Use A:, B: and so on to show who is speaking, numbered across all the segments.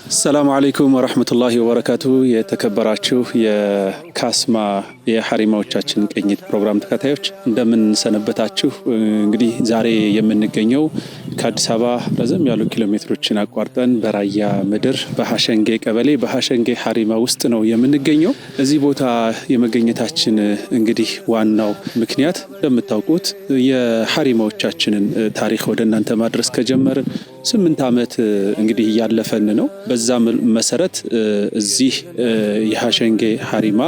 A: السلام عليكم ورحمة الله وبركاته የተከበራችሁ የካስማ የሐሪማዎቻችን ቅኝት ፕሮግራም ተከታታዮች እንደምን ሰነበታችሁ። እንግዲህ ዛሬ የምንገኘው ከአዲስ አበባ ረዘም ያሉ ኪሎሜትሮችን አቋርጠን በራያ ምድር በሐሸንጌ ቀበሌ በሐሸንጌ ሐሪማ ውስጥ ነው የምንገኘው። እዚህ ቦታ የመገኘታችን እንግዲህ ዋናው ምክንያት እንደምታውቁት የሐሪማዎቻችንን ታሪክ ወደ እናንተ ማድረስ ከጀመርን 8 ዓመት እንግዲህ እያለፈን ነው። በዛ መሰረት እዚህ የሐሸንጌ ሐሪማ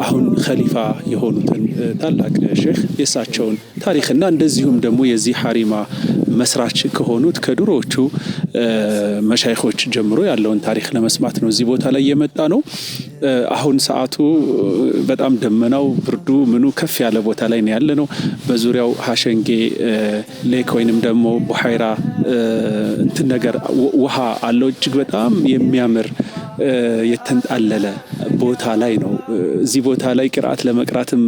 A: አሁን ኸሊፋ የሆኑትን ታላቅ ሼህ የሳቸውን ታሪክና እንደዚሁም ደግሞ የዚህ ሐሪማ መስራች ከሆኑት ከድሮዎቹ መሻይኾች ጀምሮ ያለውን ታሪክ ለመስማት ነው እዚህ ቦታ ላይ የመጣ ነው። አሁን ሰዓቱ በጣም ደመናው ብርዱ ምኑ ከፍ ያለ ቦታ ላይ ነው ያለነው። በዙሪያው ሐሸንጌ ሌክ ወይንም ደግሞ ቡሃይራ እንትን ነገር ውሃ አለው። እጅግ በጣም የሚያምር የተንጣለለ ቦታ ላይ ነው። እዚህ ቦታ ላይ ቅርአት ለመቅራትም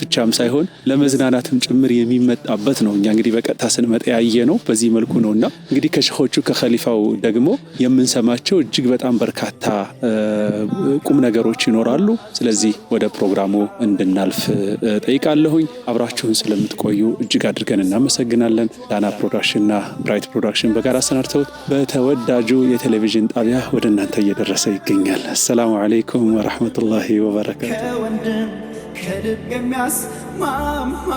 A: ብቻም ሳይሆን ለመዝናናትም ጭምር የሚመጣበት ነው። እኛ እንግዲህ በቀጥታ ስንመጣ ያየ ነው በዚህ መልኩ ነውና እንግዲህ ከሸኾቹ ከኸሊፋው ደግሞ የምንሰማቸው እጅግ በጣም በርካታ ቁም ነገሮች ይኖራሉ። ስለዚህ ወደ ፕሮግራሙ እንድናልፍ ጠይቃለሁኝ። አብራችሁን ስለምትቆዩ እጅግ አድርገን እናመሰግናለን። ዳና ፕሮዳክሽንና ብራይት ፕሮዳክሽን በጋራ አሰናድተውት በተወዳጁ የቴሌቪዥን ጣቢያ ወደ እናንተ እየደረሰ ይገኛል። አሰላሙ አለይኩም ወራህመቱላሂ ወበረካቱ። ከልብ የሚያስማማ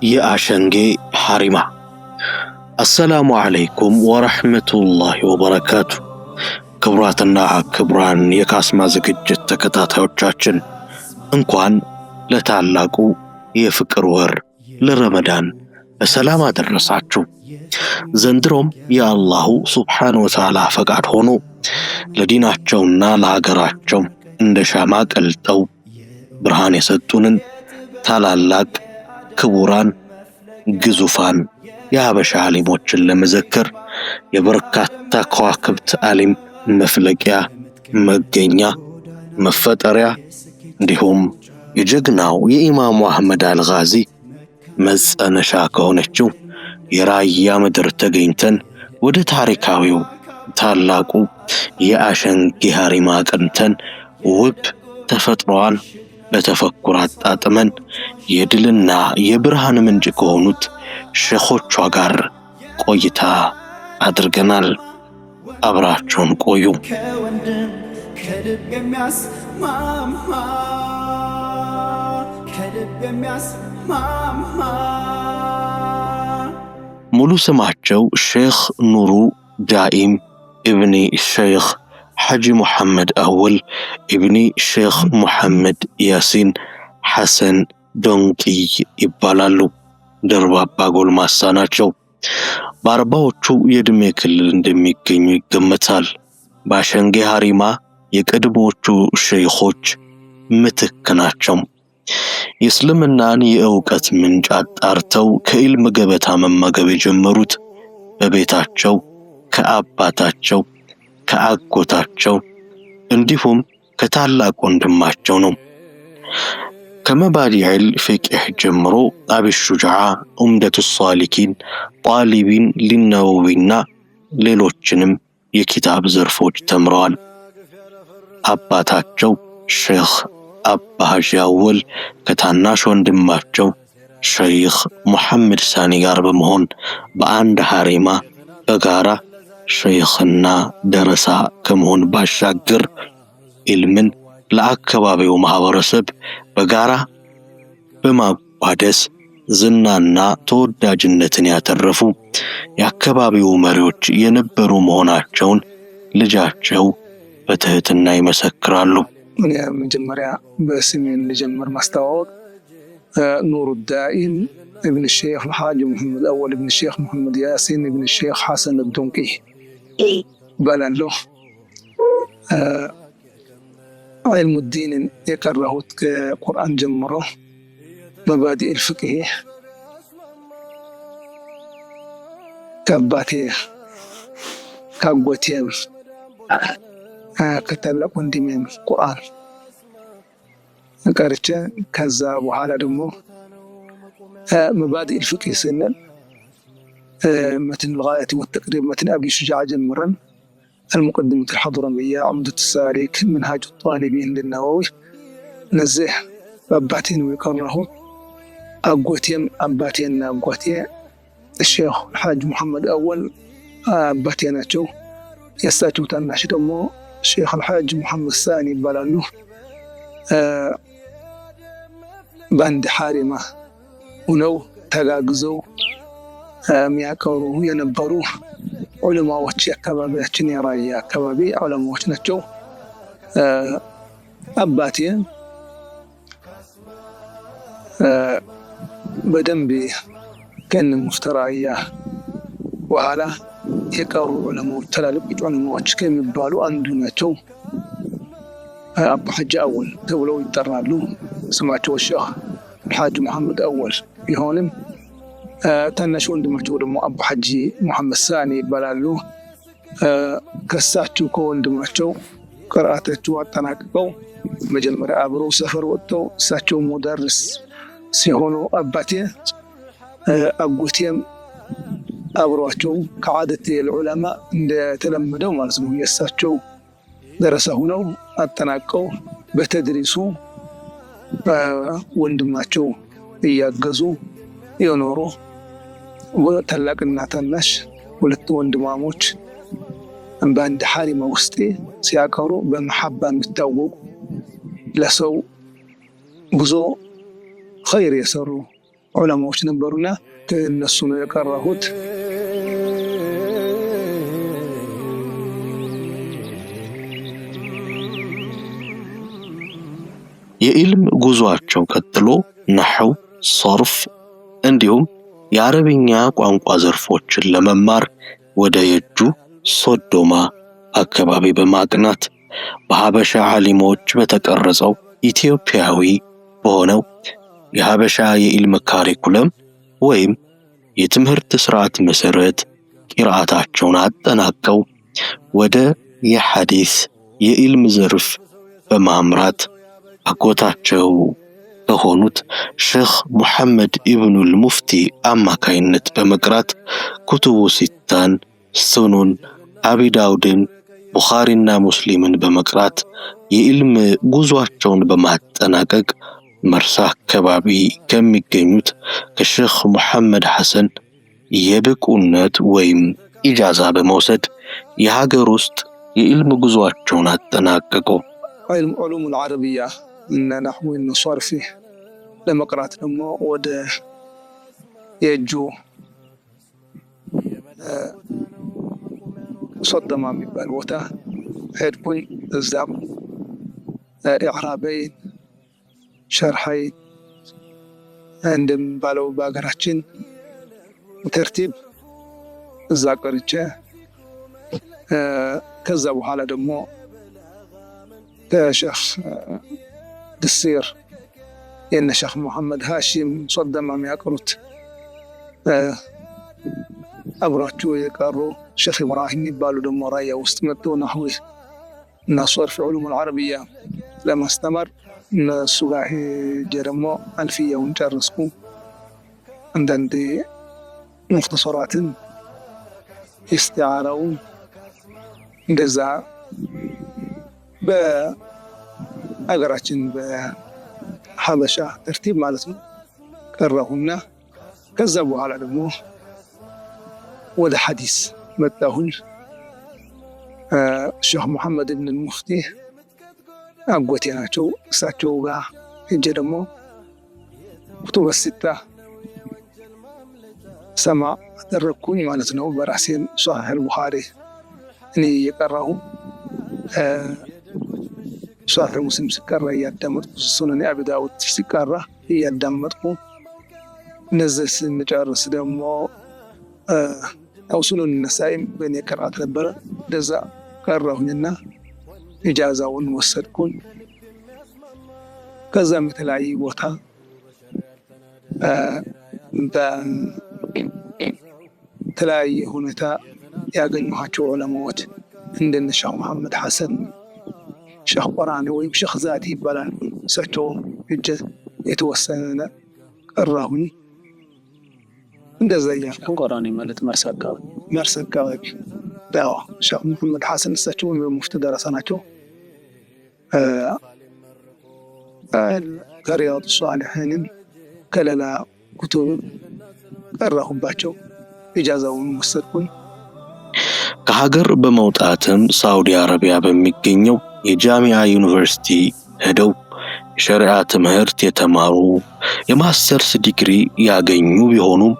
B: የሐሸንጌ ሐሪማ። አሰላሙ አለይኩም ወራህመቱላሂ ወበረካቱ። ክቡራትና ክቡራን የካስማ ዝግጅት ተከታታዮቻችን እንኳን ለታላቁ የፍቅር ወር ለረመዳን በሰላም አደረሳችሁ። ዘንድሮም የአላሁ ሱብሓነሁ ወተዓላ ፈቃድ ሆኖ ለዲናቸውና ለሀገራቸው እንደ ሻማ ቀልጠው ብርሃን የሰጡንን ታላላቅ ክቡራን ግዙፋን የሀበሻ ዓሊሞችን ለመዘከር የበርካታ ከዋክብት ዓሊም መፍለቂያ መገኛ መፈጠሪያ እንዲሁም የጀግናው የኢማሙ አህመድ አልጋዚ መጸነሻ ከሆነችው የራያ ምድር ተገኝተን ወደ ታሪካዊው ታላቁ የሐሸንጌ ሐሪማ አቅንተን ውብ ተፈጥሮዋን በተፈኩር አጣጥመን የድልና የብርሃን ምንጭ ከሆኑት ሼኾቿ ጋር ቆይታ አድርገናል። አብራችሁን ቆዩ። ከልብ የሚያስማማ ሙሉ ስማቸው ሼኽ ኑሩ ዳኢም ኢብኒ ሼኽ ሐጂ ሙሐመድ አወል ኢብኒ ሼኽ ሙሐመድ ያሲን ሐሰን ዶንቂይ ይባላሉ። ደርባባ ጎልማሳ ናቸው። በአርባዎቹ የዕድሜ ክልል እንደሚገኙ ይገመታል። በሐሸንጌ ሐሪማ የቀድሞዎቹ ሼኾች ምትክ ናቸው። የእስልምናን የእውቀት ምንጭ አጣርተው ከኢልም ገበታ መመገብ የጀመሩት በቤታቸው ከአባታቸው ከአጎታቸው እንዲሁም ከታላቅ ወንድማቸው ነው። ከመባዲዕል ፊቅህ ጀምሮ አቢ ሹጃዓ፣ ዑምደቱ ሷሊኪን፣ ጣሊቢን ሊነወዊና ሌሎችንም የኪታብ ዘርፎች ተምረዋል። አባታቸው ሼኽ አባ ሐጂ አወል ከታናሽ ወንድማቸው ሼኽ ሙሐመድ ሳኒ ጋር በመሆን በአንድ ሐሪማ በጋራ ሼኽና ደረሳ ከመሆን ባሻገር ኢልምን ለአካባቢው ማህበረሰብ በጋራ በማቋደስ ዝናና ተወዳጅነትን ያተረፉ የአካባቢው መሪዎች የነበሩ መሆናቸውን ልጃቸው በትህትና ይመሰክራሉ።
C: መጀመሪያ በስሜን ልጀምር ማስተዋወቅ ኑሩ ዳኢም ابن الشيخ الحاج محمد أول ابن الشيخ محمد ياسين ابن الشيخ حسن الدنقي بلان له علم الدين يقرأه قرآن جمره مبادئ الفقه ከአባቴ ካጎቴም ከታላቅ ወንድሜም ቁርአን ቀርቼ ከዛ በኋላ ደግሞ مبادئ الفقه سنن متن الغاية والتقريب متن أبي شجاع جمرا المقدمة الحضرمية عمدة السالك منهاج الطالبين للنووي نزه أباتين ويقرره أقوتيم أباتين أقوتي الشيخ الحاج محمد أول أباتيناتو يستاجو تناش دمو الشيخ الحاج محمد الثاني بلالو باند حارمة ونو تغاغزو የሚያቀሩ የነበሩ ዑለማዎች አካባቢያችን የራያ አካባቢ ዑለማዎች ናቸው። አባቴ በደንብ ከነ ሙፍተራያ በኋላ የቀሩ ዑለማዎች ትላልቅ ዑለማዎች ከሚባሉ አንዱ ናቸው። አባ ሐጂ አወል ተብለው ይጠራሉ። ስማቸው ሼህ الحاج محمد أول ቢሆንም ታናሽ ወንድማቸው ደግሞ አቡ ሐጂ መሐመድ ሳኒ ይባላሉ። ከሳቸው ከወንድማቸው ቅርአታቸው አጠናቅቀው መጀመሪያ አብረው ሰፈር ወጥተው እሳቸው ሙደርስ ሲሆኑ አባቴ አጎቴም አብሯቸው ከዓደት العلماء እንደተለመደው ማለት ነው የእሳቸው ደረሳ ሆነው አጠናቀው በተድሪሱ ወንድማቸው እያገዙ የኖሩ ታላቅና ታናሽ ሁለት ወንድማሞች በአንድ ሐሪማ ውስጥ ሲያቀሩ በመሐባ የሚታወቁ ለሰው ብዙ ኸይር የሰሩ ዑለማዎች ነበሩና ከእነሱ ነው የቀረሁት።
B: የኢልም ጉዟቸው ቀጥሎ ነህው፣ ሰርፍ እንዲሁም የአረብኛ ቋንቋ ዘርፎችን ለመማር ወደ የጁ ሶዶማ አካባቢ በማቅናት በሐበሻ ዓሊሞች በተቀረጸው ኢትዮጵያዊ በሆነው የሐበሻ የኢልም ካሪኩለም ወይም የትምህርት ስርዓት መሰረት ቂራአታቸውን አጠናቀው ወደ የሐዲስ የኢልም ዘርፍ በማምራት አጎታቸው ከሆኑት ሼህ ሙሐመድ ኢብኑል ሙፍቲ አማካይነት በመቅራት ኩቱቡ ሲታን፣ ሱኑን፣ አቢ ዳውድን፣ ቡኻሪና ሙስሊምን በመቅራት የኢልም ጉዟቸውን በማጠናቀቅ መርሳ አካባቢ ከሚገኙት ከሼህ ሙሐመድ ሐሰን የብቁነት ወይም ኢጃዛ በመውሰድ የሀገር ውስጥ የኢልም ጉዟቸውን አጠናቀቁ።
C: علوم العربية من نحو الصرف لما قرأت لما ود يجو صدم بالوتا هيدكوي الزام إعرابين شرحين عندم بالو باقراتشين ترتيب الزاقريتشا كذبوا على دمو كشيخ دسير إن شيخ محمد هاشم صدم عم يقرط أبراتو يقروا شيخ إبراهيم يبالو دم رايا واستمرتوا نحوه نصر في علوم العربية لما استمر السلاحي جرمو ألفية ونجرسكو عندي مختصرات استعاروا جزاء በአገራችን በሐበሻ ተርቲብ ማለት ነው ቀረሁና ከዛ በኋላ ደግሞ ወደ ሐዲስ መጣሁኝ። ሼህ መሐመድ ኢብኑ ሙፍቲ አጎቴ ናቸው። እሳቸው ጋር ሄጄ ደግሞ ኩቱበ ሲታ ሰማ አደረኩኝ ማለት ነው። በራሴን ሷሂህ አልቡኻሪ እኔ እየቀራሁ ሷሂህ ሙስሊም ሲቀራ እያዳመጥኩ ሱነን አቢ ዳውድ ሲቀራ እያዳመጥኩ እነዚህ ስንጨርስ ደግሞ ሱነን ነሳኢም በእኔ ቅርአት ነበረ። እንደዛ ቀራሁኝና ኢጃዛውን ወሰድኩኝ። ከዛም የተለያየ ቦታ በተለያየ ሁኔታ ያገኘኋቸው ዑለማዎች እንደነ ሼህ መሐመድ ሐሰን፣ ሼህ ቆራኒ ወይም ሼህ ዛዲ ይባላል። እሳቸው ሂጄ የተወሰነ ቀራሁኝ። እንደዛ እያልኩ
A: ቆራኒ ማለት መርሳ
C: አካባቢ ያው ሼህ መሐመድ ሐሰን እሳቸው ሙፍቲ ደረሳ ናቸው። ከሪያዱ ሷሊሒንም ከሌላ ኩቱብ ቀራሁባቸው። ኢጃዛውን ወሰድኩኝ።
B: ከሀገር በመውጣትም ሳዑዲ አረቢያ በሚገኘው የጃሚዓ ዩኒቨርሲቲ ሄደው የሸሪዓ ትምህርት የተማሩ የማስተርስ ዲግሪ ያገኙ ቢሆኑም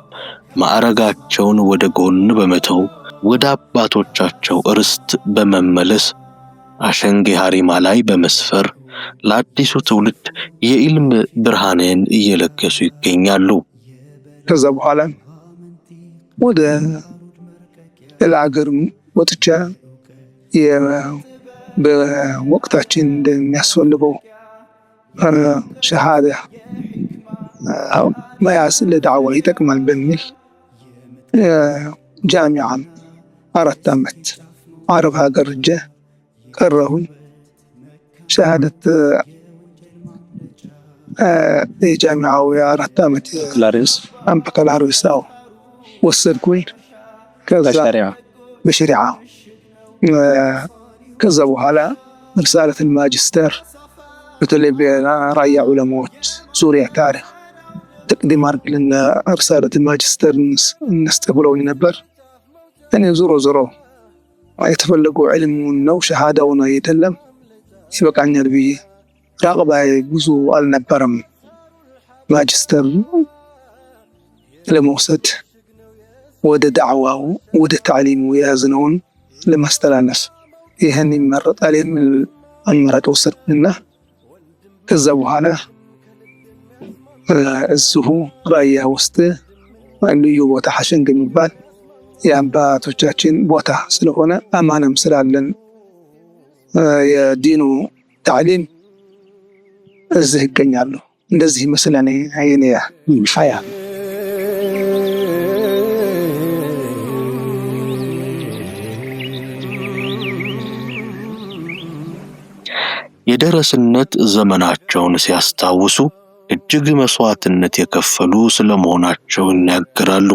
B: ማዕረጋቸውን ወደ ጎን በመተው ወደ አባቶቻቸው ርስት በመመለስ አሸንጌ ሀሪማ ላይ በመስፈር ለአዲሱ ትውልድ የኢልም ብርሃንን እየለገሱ ይገኛሉ።
C: ከዛ በኋላ ወደ ሌላ ሀገር ወጥቻ በወቅታችን እንደሚያስፈልገው ሸሃዳ መያዝ ለዳዕዋ ይጠቅማል በሚል ጃሚዓም 4 ዓመት አረብ ሀገር ሄጄ ቀረሁኝ። ሸሃደት የጃሚዓው 4 ዓመት በካላሪዮስ ወሰድኩኝ። በሸሪዓ ከዛ በኋላ رسالة الماجستير بتلي برايا علماء سوريا تاريخ تقديم لنا رسالة الماجستير نستقبلوا نبر يعني زورو يتفلقوا علم ونو شهادة ونا يتلم يبقى عن البي راغبة يجوزوا النبرم ماجستير لموسد وده دعوة وده تعليم ويازنون لما استلانف ይህን ይመረጣል የሚል አማራጭ ወሰድኩና ከዛ በኋላ እዚሁ ራያ ውስጥ ልዩ ቦታ ሐሸንግ የሚባል የአባቶቻችን ቦታ ስለሆነ አማናም ስላለን የዲኑ ታዕሊም እዚህ ይገኛሉ። እንደዚህ መስለኔ አይኔ ሀያ
B: የደረስነት ዘመናቸውን ሲያስታውሱ እጅግ መስዋዕትነት የከፈሉ ስለመሆናቸው ይናገራሉ።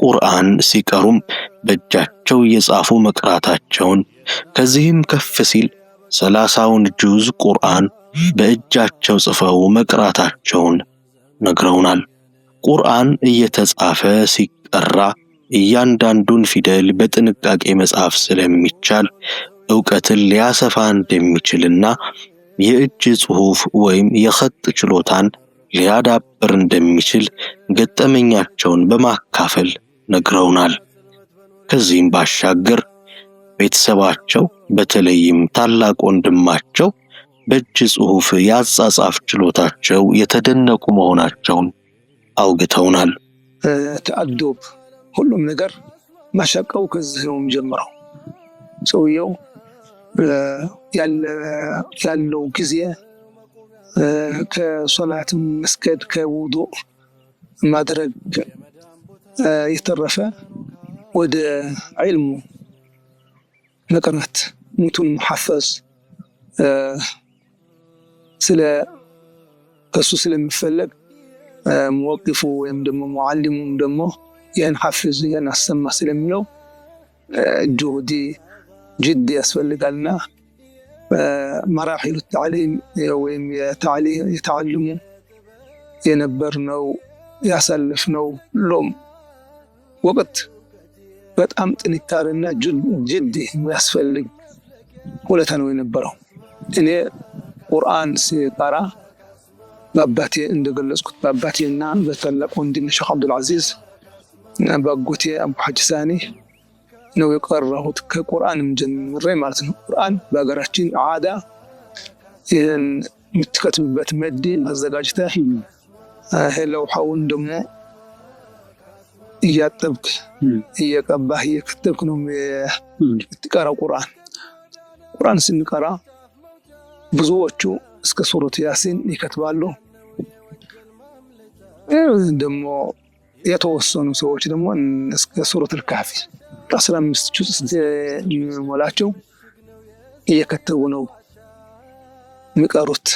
B: ቁርአን ሲቀሩም በእጃቸው የጻፉ መቅራታቸውን፣ ከዚህም ከፍ ሲል 30ውን ጁዝ ቁርአን በእጃቸው ጽፈው መቅራታቸውን ነግረውናል። ቁርአን እየተጻፈ ሲቀራ እያንዳንዱን ፊደል በጥንቃቄ መጻፍ ስለሚቻል ዕውቀትን ሊያሰፋ እንደሚችልና የእጅ ጽሑፍ ወይም የኸጥ ችሎታን ሊያዳብር እንደሚችል ገጠመኛቸውን በማካፈል ነግረውናል። ከዚህም ባሻገር ቤተሰባቸው በተለይም ታላቅ ወንድማቸው በእጅ ጽሑፍ ያጻጻፍ ችሎታቸው የተደነቁ መሆናቸውን አውግተውናል።
C: ተአዶብ ሁሉም ነገር ማሻቀው ከዚህ ነው የሚጀምረው። ሰውየው ያለው ጊዜ ከሶላት መስገድ ከውዱእ ማድረግ የተረፈ ወደ ዒልሙ መቅራት ሙቱን መሐፈዝ ከሱ ስለሚፈለግ ሙወቂፉ ወይም ደግሞ ሙዓሊሙም ደግሞ ያን ሐፍዝ ያን አሰማ ስለሚለው ጁህዲ ጅድ ያስፈልጋልና መራሒሉ ተዕሊም ወይም የተዓልሙ የነበርነው ያሳለፍነው ሁሉም ወቅት በጣም ጥንካሬና ጅድ ያስፈልግ ሁለታ ነው የነበረው። እኔ ቁርአን ሲቀራ በአባቴ እንደገለጽኩት በአባቴና በታላቅ ወንድሜ ሼህ አብዱልዓዚዝ በአጎቴ አቡ ሐጂ ሳኒ ነው የቀራሁት። ከቁርአንም ጀምሬ ማለት ነው። ቁርአን በሀገራችን ዓዳ ይህን የምትከትብበት መዲ አዘጋጅተህ ለውሐውን ደግሞ እያጠብክ እየቀባህ እየከተብክ ነው የምትቀራው። ቁርአን ስንቀራ ብዙዎቹ እስከ ሱረቱ ያሲን ይከትባሉ። ደግሞ የተወሰኑ ሰዎች ደግሞ እስከ ሱረቱል ካፊ 15 ጁዝ የሚሞላቸው እየከተቡ ነው የሚቀሩት።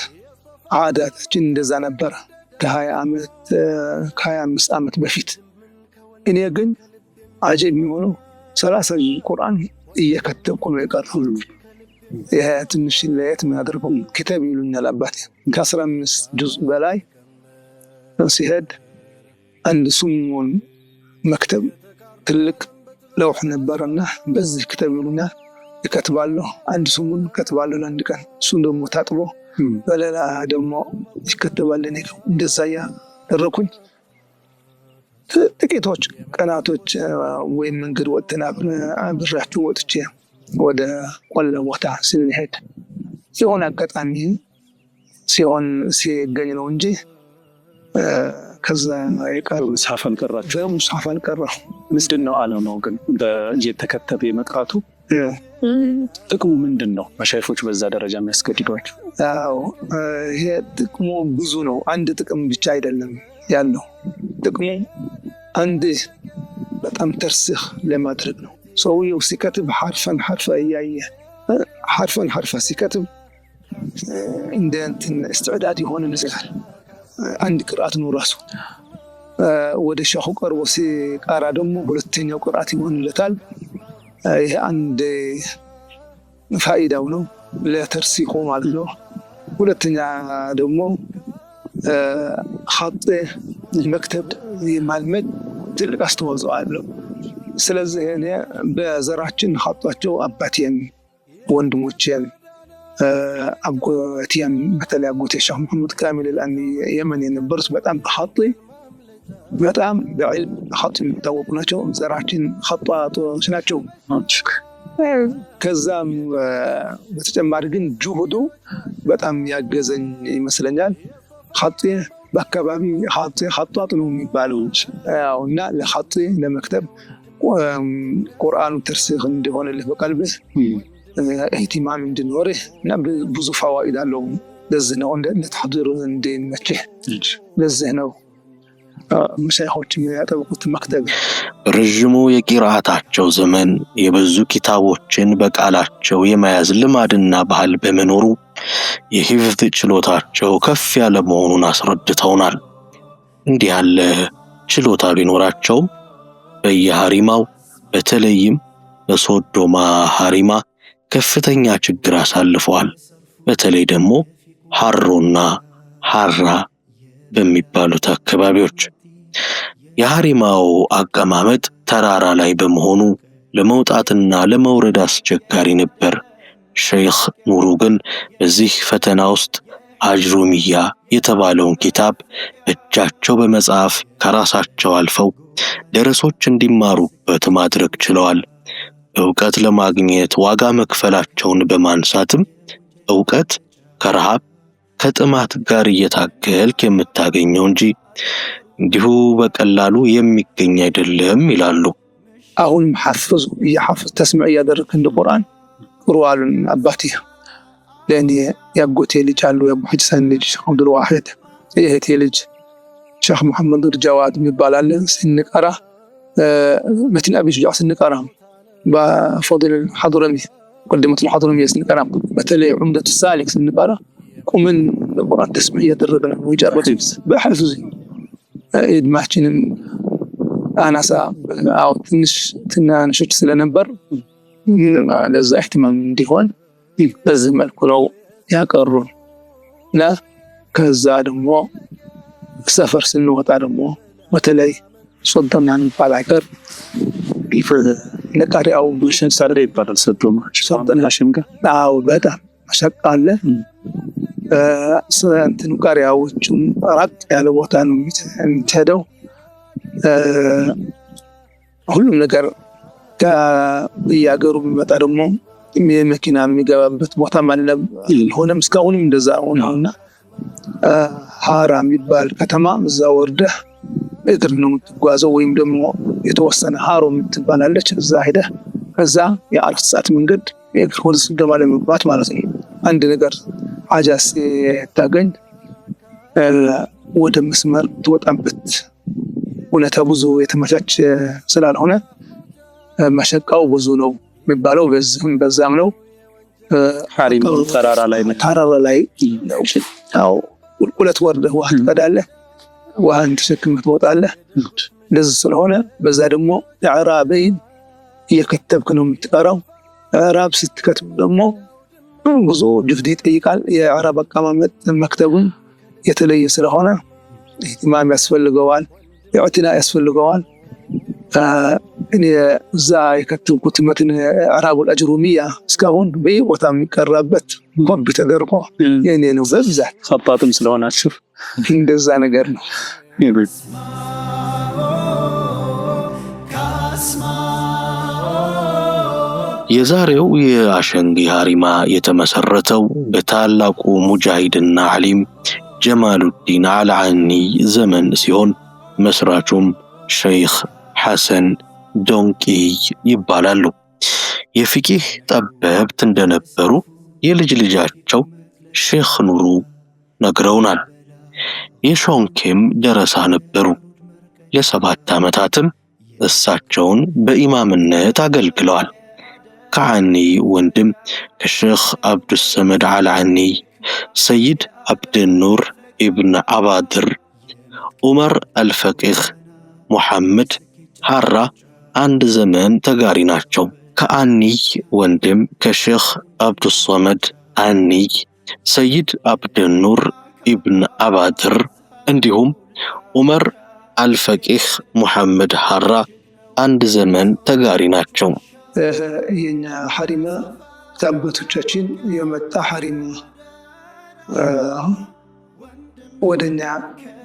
C: ዓዳታችን እንደዛ ነበር ከ25 ዓመት በፊት። እኔ ግን አጀብ የሚሆነው 30 ቁርአን እየከተብኩ ነው የቀረው። ይሄ ትንሽ ለየት የሚያደርገው ክተብ ይሉኛል አባቴ። ከ15 ጁዝ በላይ ሲሄድ አንድ ሱሙን መክተብ ትልቅ ለውሕ ነበርና በዚህ ክተብ ይሉኛል ይከትባለሁ። አንድ ሱሙን ከትባለሁ ለአንድ ቀን። እሱን ደግሞ ታጥቦ በሌላ ደግሞ ይከተባል። እኔ እንደዛ ያደረኩኝ ጥቂቶች ቀናቶች ወይም መንገድ ወጥተን አብሬያቸው ወጥቼ ወደ ቆላ ቦታ ስንሄድ ሲሆን አጋጣሚ ሲገኝ ነው እንጂ ከዛ የቀረ
A: ሙስሐፍ አልቀራችሁ?
C: ሙስሐፍ አልቀራሁ።
A: ምንድን ነው ዓላማው ግን እየተከተበ የመቅራቱ ጥቅሙ ምንድን ነው? መሻይፎች በዛ ደረጃ የሚያስገድዷቸው?
C: ይሄ ጥቅሙ ብዙ ነው። አንድ ጥቅም ብቻ አይደለም ያለው። ጥቅሙ አንድ በጣም ተርሲኽ ለማድረግ ነው። ሰውየው ሲከትብ ሐርፈን እያየ ሐርፈን ሲከትብ እንደ እንትን እስትዕዳድ የሆነ ነገር አንድ ቅርአት ነው ራሱ። ወደ ሸኹ ቀርቦ ሲቀራ ደግሞ ሁለተኛው ቅርአት ይሆንለታል። ይሄ አንድ ፋይዳው ነው ለተርሲኹ ማለት ነው። ሁለተኛ ደግሞ ኸጥ መክተብ የማልመድ ትልቅ አስተዋጽኦ አለው። ስለዚህ እኔ በዘራችን ኸጧቸው አባቴም ወንድሞቼም አጎቴም በተለይ አጎቴ ሼህ መሐመድ ካሚል የመን የነበሩት በጣም ኸጥ በጣም በዕልም ኸጥ የሚታወቁ ናቸው። ዘራችን ኸጧጦች ናቸው። ከዛም በተጨማሪ ግን ጁሁዱ በጣም ያገዘኝ ይመስለኛል። ኸጥ በአካባቢ ኸጧጥ ነው የሚባለው እና ለኸጥ ለመክተብ ቁርአኑ ተርሲኽ እንዲሆንልህ በቀልብህ ኢህቲማም እንዲኖርህ እና ብዙ ፈዋኢድ አለው። ለዚህ ነው ለተሕዲሩ እንዲመችህ። ለዚህ ነው መሻይኾች የሚያጠብቁት መክተብ።
B: ረዥሙ የቂራአታቸው ዘመን የበዙ ኪታቦችን በቃላቸው የመያዝ ልማድና ባህል በመኖሩ የሂፍዝ ችሎታቸው ከፍ ያለ መሆኑን አስረድተውናል። እንዲህ ያለ ችሎታ ቢኖራቸውም በየሐሪማው በተለይም በሶዶማ ሐሪማ ከፍተኛ ችግር አሳልፈዋል። በተለይ ደግሞ ሐሮና ሐራ በሚባሉት አካባቢዎች የሐሪማው አቀማመጥ ተራራ ላይ በመሆኑ ለመውጣትና ለመውረድ አስቸጋሪ ነበር። ሼኽ ኑሩ ግን በዚህ ፈተና ውስጥ አጅሩሚያ የተባለውን ኪታብ እጃቸው በመጻፍ ከራሳቸው አልፈው ደረሶች እንዲማሩበት ማድረግ ችለዋል። ዕውቀት ለማግኘት ዋጋ መክፈላቸውን በማንሳትም ዕውቀት ከረሃብ ከጥማት ጋር እየታገልክ የምታገኘው እንጂ እንዲሁ በቀላሉ የሚገኝ አይደለም ይላሉ።
C: አሁንም ሐፍዝ ተስሚዕ እያደረግክ እንደ ቁርአን ቁርአኑን አባቴ ለእኔ ያጎቴ ልጅ አሉ፣ የአቡ ሐሰን ልጅ አብዱል ዋሂድ፣ የእህቴ ልጅ ሼኽ መሐመድ ጃዋድ የሚባል አለ። ስንቀራ መትን አቢ ሹጃዕ ስንቀራ በፈضል الحضرمي قدمة الحضرمي ስንቀራ በተለይ ዑምደቱ ሳሊክ ስንቀራ ቁምን ለቁርአን ተስሚዕ እያደረግን ነው ይጨርስ በሐፍዝ እድማችንን አናሳ ትናንሾች ስለነበር ለዛ ኢህቲማም እንዲሆን በዚህ መልኩ ነው ያቀሩን እና ከዛ ደግሞ ሰፈር ስንወጣ ደግሞ በተለይ ሶዶማ የሚባል ሀገር ለቃሪያው ብሽን ሰር ይባላል። ሶዶማ ሀሽም ጋር በጣም መሸቃ አለ። እንትኑ ቃሪያዎቹም ራቅ ያለ ቦታ ነው የምትሄደው። ሁሉም ነገር ከየሀገሩ የሚመጣ ደግሞ የመኪና የሚገባበት ቦታ ማለት ሆነም እስካሁንም እንደዛ ሆነውና ሐራ የሚባል ከተማ እዛ ወርደህ እግር ነው የምትጓዘው። ወይም ደግሞ የተወሰነ ሃሮ የምትባላለች እዛ ሄደህ ከዛ የ4 ሰዓት መንገድ የእግር ወደ ሶዶማ ለመግባት ማለት ነው። አንድ ነገር ሐጃ ሲታገኝ ወደ መስመር ትወጣበት ሁኔታ ብዙ የተመቻቸ ስላልሆነ መሸቃው ብዙ ነው የሚባለው በዛም ነው።
A: ሐሪማው ተራራ ላይ
C: ነው። አዎ ቁልቁለት ወርደህ ውሃ ትቀዳለህ፣ ውሃን ተሸክመህ ትወጣለህ። እንደዚህ ስለሆነ በዛ ደግሞ ኢዕራበይን እየከተብክ ነው የምትቀራው። ኢዕራብ ስትከትብ ደግሞ ብዙ ጅህድ ይጠይቃል። የኢዕራብ አቀማመጥ መክተቡን የተለየ ስለሆነ ኢህቲማም ያስፈልገዋል፣ ኢዕቲና ያስፈልገዋል። እኔ እዛ የከተብኩት መትን ኢዕራቡል አጅሩሚያ እስካሁን በየቦታ የሚቀራበት ኮፒ ተደርጎ የኔ ነው በብዛት።
A: ኸጣጥም ስለሆናችሁ
C: እንደዛ ነገር ነው።
B: የዛሬው የአሸንጊ ሐሪማ የተመሰረተው በታላቁ ሙጃሂድና ዓሊም ጀማሉዲን አልዓኒ ዘመን ሲሆን መስራቹም ሸይኽ ሐሰን ዶንቂይ ይባላሉ። የፊቂህ ጠበብት እንደነበሩ የልጅ ልጃቸው ሼኽ ኑሩ ነግረውናል። የሾንኬም ደረሳ ነበሩ። ለ7 ዓመታትም እሳቸውን በኢማምነት አገልግለዋል። ከዓኒ ወንድም ከሼኽ አብዱሰመድ አልዓኒ፣ ሰይድ አብድኑር ኢብን አባድር፣ ዑመር አልፈቂህ፣ ሙሐመድ ሐራ አንድ ዘመን ተጋሪ ናቸው። ከዓኒ ወንድም ከሼኽ አብዱሰመድ ዓኒ፣ ሰይድ አብድኑር ኢብን አባድር እንዲሁም ዑመር አልፈቂህ፣ ሙሐመድ ሐራ አንድ ዘመን ተጋሪ ናቸው።
C: የኛ ሐሪማ ከአባቶቻችን የመጣ ሐሪማ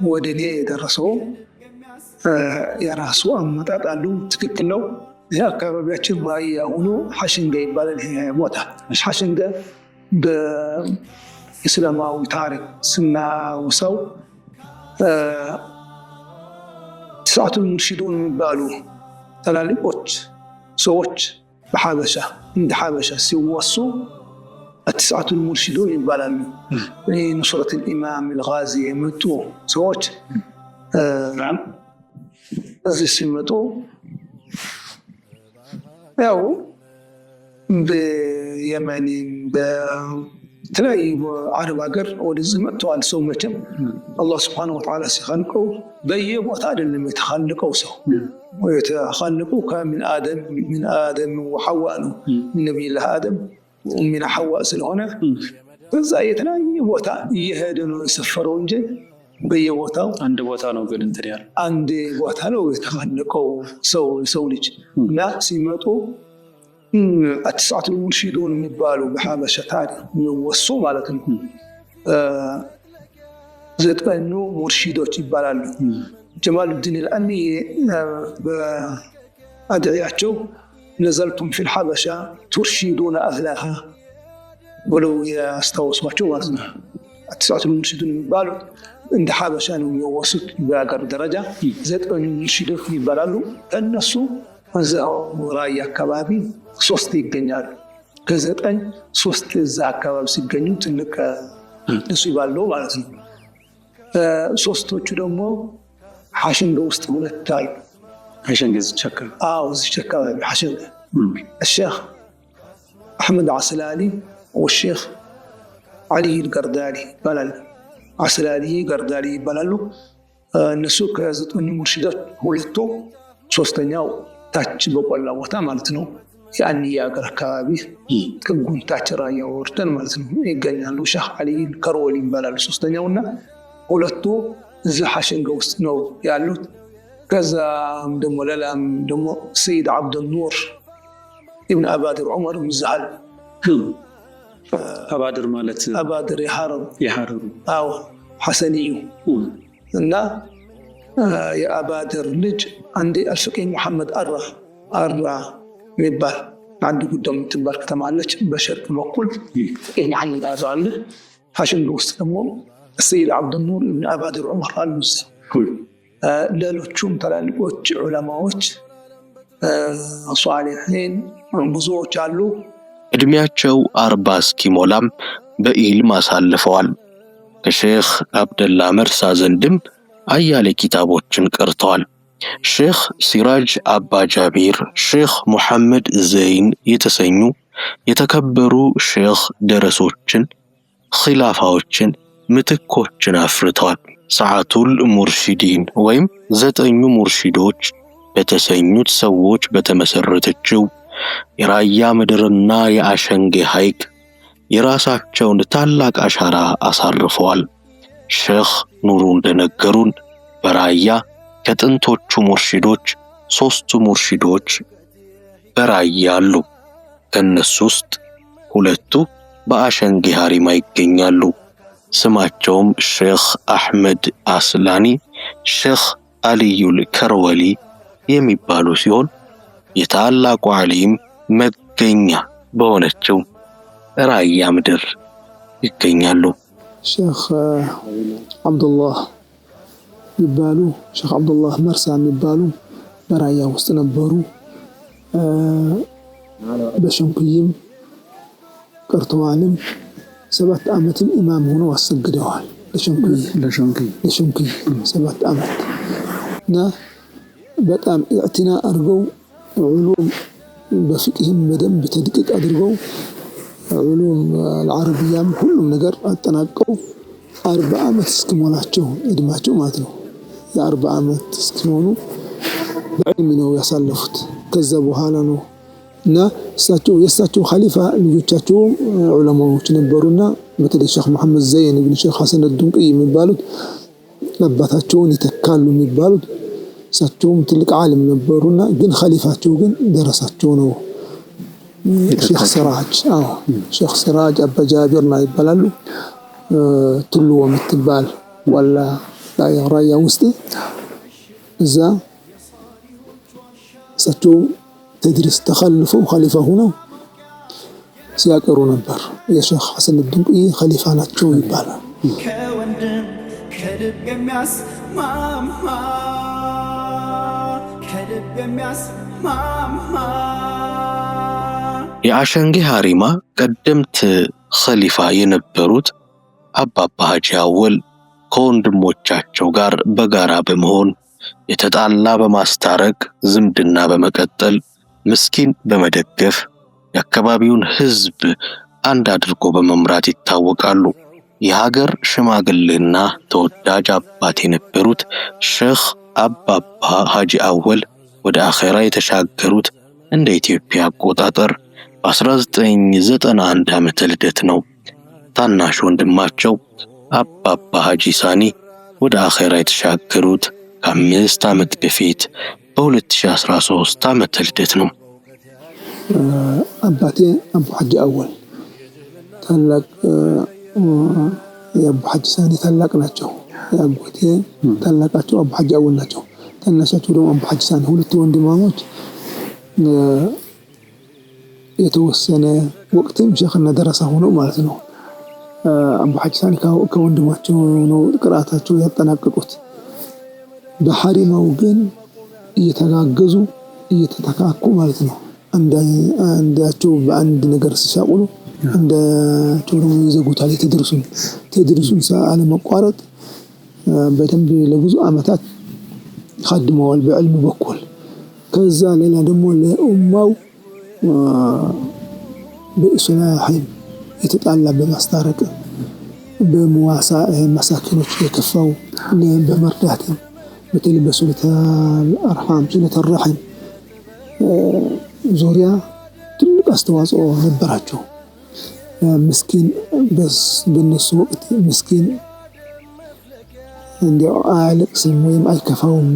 C: ወደኔ የደረሰው የራሱ አመጣጥ አሉ። ትክክል ነው። ይህ አካባቢያችን ራያ ሆኖ ሐሸንገ ይባላል። ይሄ ቦታ ሐሸንገ በእስላማዊ ታሪክ ስናውሰው ትስዓቱል ሙርሺዱን የሚባሉ ትላልቆች ሰዎች በሐበሻ እንደ ሐበሻ ሲወሱ التسعة المرشدون ይባላሉ። نصرة الإمام الغازي የመጡ ሰዎች እዚህ ሲመጡ ያው በየመን በተለያዩ አረብ ሀገር ወደዚህ መጥተዋል። ሰው መቼም አላህ ስብሓነሁ ወተዓላ ሲኸልቀው በየቦታ አይደለም የተኸለቀው። ሰው የተኸለቀው من آدم وحواء ነው። من ነቢይላህ አደም ሚና ሐዋ ስለሆነ በዛ የተለያየ ቦታ እየሄደ ነው የሰፈረው እንጂ በየቦታው
A: አንድ ቦታ ነው። ግን እንትን ያለ
C: አንድ ቦታ ነው የተኸለቀው ሰው ልጅ እና ሲመጡ التسعة المرشدون የሚባሉ በሐበሻ ታሪክ የሚወሱ ማለት ነው። 9 ሙርሺዶች ይባላሉ። ጀማሉዲን አልዓኒ በአድዕያቸው ነዘልቱም ፊል ሐበሻ ቱርሺዱነ አህላሃ ብለው ያስታወሷቸው ማለት ነው። 9 ሙርሺዶች የሚባሉት እንደ ሐበሻ ነው የሚወሱት። በአገር ደረጃ 9 ሙርሺዶች ይባላሉ። እነሱ እዛው ራያ አካባቢ 3 ይገኛሉ። ከ9 3 እዛ አካባቢ ሲገኙ ትልቅ እሱ ይባለው ማለት ነው። 3ቶቹ ደግሞ ሐሸንገ ውስጥ 2 አሉ።
A: ሐሸንገ ዝቸካ
C: ዝቸካ ሐሸንገ الشيخ أحمد عسلاني والشيخ علي القردالي ይባላሉ። عسلاني قردالي ይባላሉ። እነሱ ከ9 ሙርሺዶች 2ቱ፣ 3ኛው ታች በቆላ ቦታ ማለት ነው። ያን የአገር አካባቢ ከጉን ታች ራያ ወርደን ማለት ነው ይገኛሉ። ሼኽ አሊ ከሮሊ ይባላሉ 3ኛውና 2ቱ እዚህ ሐሸንገ ውስጥ ነው ያሉት። ከዛም ደግሞ ሌላም ደግሞ ሰይድ አብዱኑር ኢብን አባድር ዑመር ይዛል።
A: አባድር ማለት
C: አባድር የሐረሩ አዎ ሐሰኒዩ እና የአባድር ልጅ አንዴ አልፈቂህ ሙሐመድ አራ የሚባል አንድ ጉዳይ የምትባል ከተማ አለች በሸርቅ በኩል ያንን አለ። ሐሸንገ ውስጥ ደግሞ ሰይድ አብዱኑር ኢብን አባድር ዑመር አሉ። ሌሎቹም ትላልቆች ዑለማዎች ሷሊሒን ብዙዎች አሉ።
B: እድሜያቸው 40 እስኪሞላም በኢልም አሳልፈዋል። ከሼኽ አብደላ መርሳ ዘንድም አያሌ ኪታቦችን ቀርተዋል። ሼኽ ሲራጅ አባ ጃቢር፣ ሼኽ ሙሐመድ ዘይን የተሰኙ የተከበሩ ሼኽ ደረሶችን፣ ኺላፋዎችን፣ ምትኮችን አፍርተዋል። ሰዓቱል ሙርሺዲን ወይም 9 ሙርሺዶች በተሰኙት ሰዎች በተመሰረተችው የራያ ምድርና የአሸንጌ ሐይቅ የራሳቸውን ታላቅ አሻራ አሳርፈዋል። ሼኽ ኑሩ እንደነገሩን በራያ ከጥንቶቹ ሙርሺዶች 3 ሙርሺዶች በራያ አሉ። ከነሱ ውስጥ 2ቱ በአሸንጌ ሐሪማ ይገኛሉ። ስማቸውም ሼኽ አህመድ አስላኒ፣ ሼኽ አልዩል ከርወሊ የሚባሉ ሲሆን የታላቁ ዓሊም መገኛ በሆነችው ራያ ምድር ይገኛሉ።
C: ሼኽ አብዱላህ የሚባሉ ሼኽ አብዱላህ መርሳ የሚባሉ በራያ ውስጥ ነበሩ። በሸንክይም ቀርተዋልም 7 ዓመትም ኢማም ሆነው አሰግደዋል። ለሸንክይ 7 ዓመት እና በጣም ኢዕቲና አድርገው ዑሉም በፍቅህም በደንብ ተድቅቅ አድርገው ዑሉም አልዓረቢያም ሁሉም ነገር አጠናቀው 40 ዓመት እስኪሞላቸው እድሜያቸው ማለት ነው። የ40 ዓመት እስኪሆኑ በዕልም ነው ያሳለፉት። ከዛ በኋላ ነው እና የእሳቸው ኸሊፋ ልጆቻቸው ዑለማዎች ነበሩና በተለይ ሼኽ መሐመድ ዘይን ኢብኑ ሼኽ ሐሰን አልዱንቅይ የሚባሉት አባታቸውን ይተካሉ የሚባሉት እሳቸውም ትልቅ ዓሊም ነበሩና ግን ኸሊፋቸው ግን ደረሳቸው ነው። ሼኽ ሲራጅ ሼኽ ሲራጅ አባ ጃቢር ነው ይባላሉ። ቱሉ የምትባል ወላ ራያ ውስጥ እዛ እሳቸው ተድሪስ ተኸልፈው ኸሊፋ ሆነው ሲያቀሩ ነበር። የሼኽ ሐሰን አልዱንቅይ ኸሊፋ ናቸው ይባላል። ከወንድም ከልብ የሚያስማማ
B: የአሸንጌ ሐሪማ ቀደምት ኸሊፋ የነበሩት አባባ ሐጂ አወል ከወንድሞቻቸው ጋር በጋራ በመሆን የተጣላ በማስታረቅ ዝምድና በመቀጠል ምስኪን በመደገፍ የአካባቢውን ሕዝብ አንድ አድርጎ በመምራት ይታወቃሉ። የሀገር ሽማግሌና ተወዳጅ አባት የነበሩት ሼኽ አባባ ሐጂ አወል ወደ አኼራ የተሻገሩት እንደ ኢትዮጵያ አቆጣጠር በ1991 ዓመተ ልደት ነው። ታናሽ ወንድማቸው አባባ ሐጂ ሳኒ ወደ አኼራ የተሻገሩት ከ5 ዓመት በፊት በ2013 ዓመተ ልደት ነው።
C: አባቴ አቡ ሐጂ አወል ታላቅ የአቡ ሐጂ ሳኒ ታላቅ ናቸው። የአጎቴ ታላቃቸው አቡ ሐጂ አወል ናቸው። ታናሻቸው ደግሞ አቡ ሐጂ ሳኒ፣ 2 ወንድማሞች የተወሰነ ወቅትም ሼኽና ደረሳ ሆነው ማለት ነው። አቡ ሐጂ ሳኒ ከወንድማቸው ነው ቅራአታቸው ያጠናቀቁት። በሐሪማው ግን እየተጋገዙ እየተተካኩ ማለት ነው። አንዳቸው በአንድ ነገር ሲሻቁሉ አንዳቸው ደግሞ ይዘጉታል። ተድሪሱን አለመቋረጥ በደንብ ለብዙ ዓመታት خدموا بالعلم بكل كذا ሌላ ደግሞ ለኡማው በኢስላህ የተጣላ በማስታረቅ በመዋሳ መሳኪኖች የከፋው በመርዳት በተለይ ሱለተ አርሃም ሱለተ ረሒም ዙሪያ ትልቅ አስተዋጽኦ ነበራቸው። ምስኪን በነሱ ወቅት ምስኪን እንዲያው አያለቅስም ወይም አይከፋውም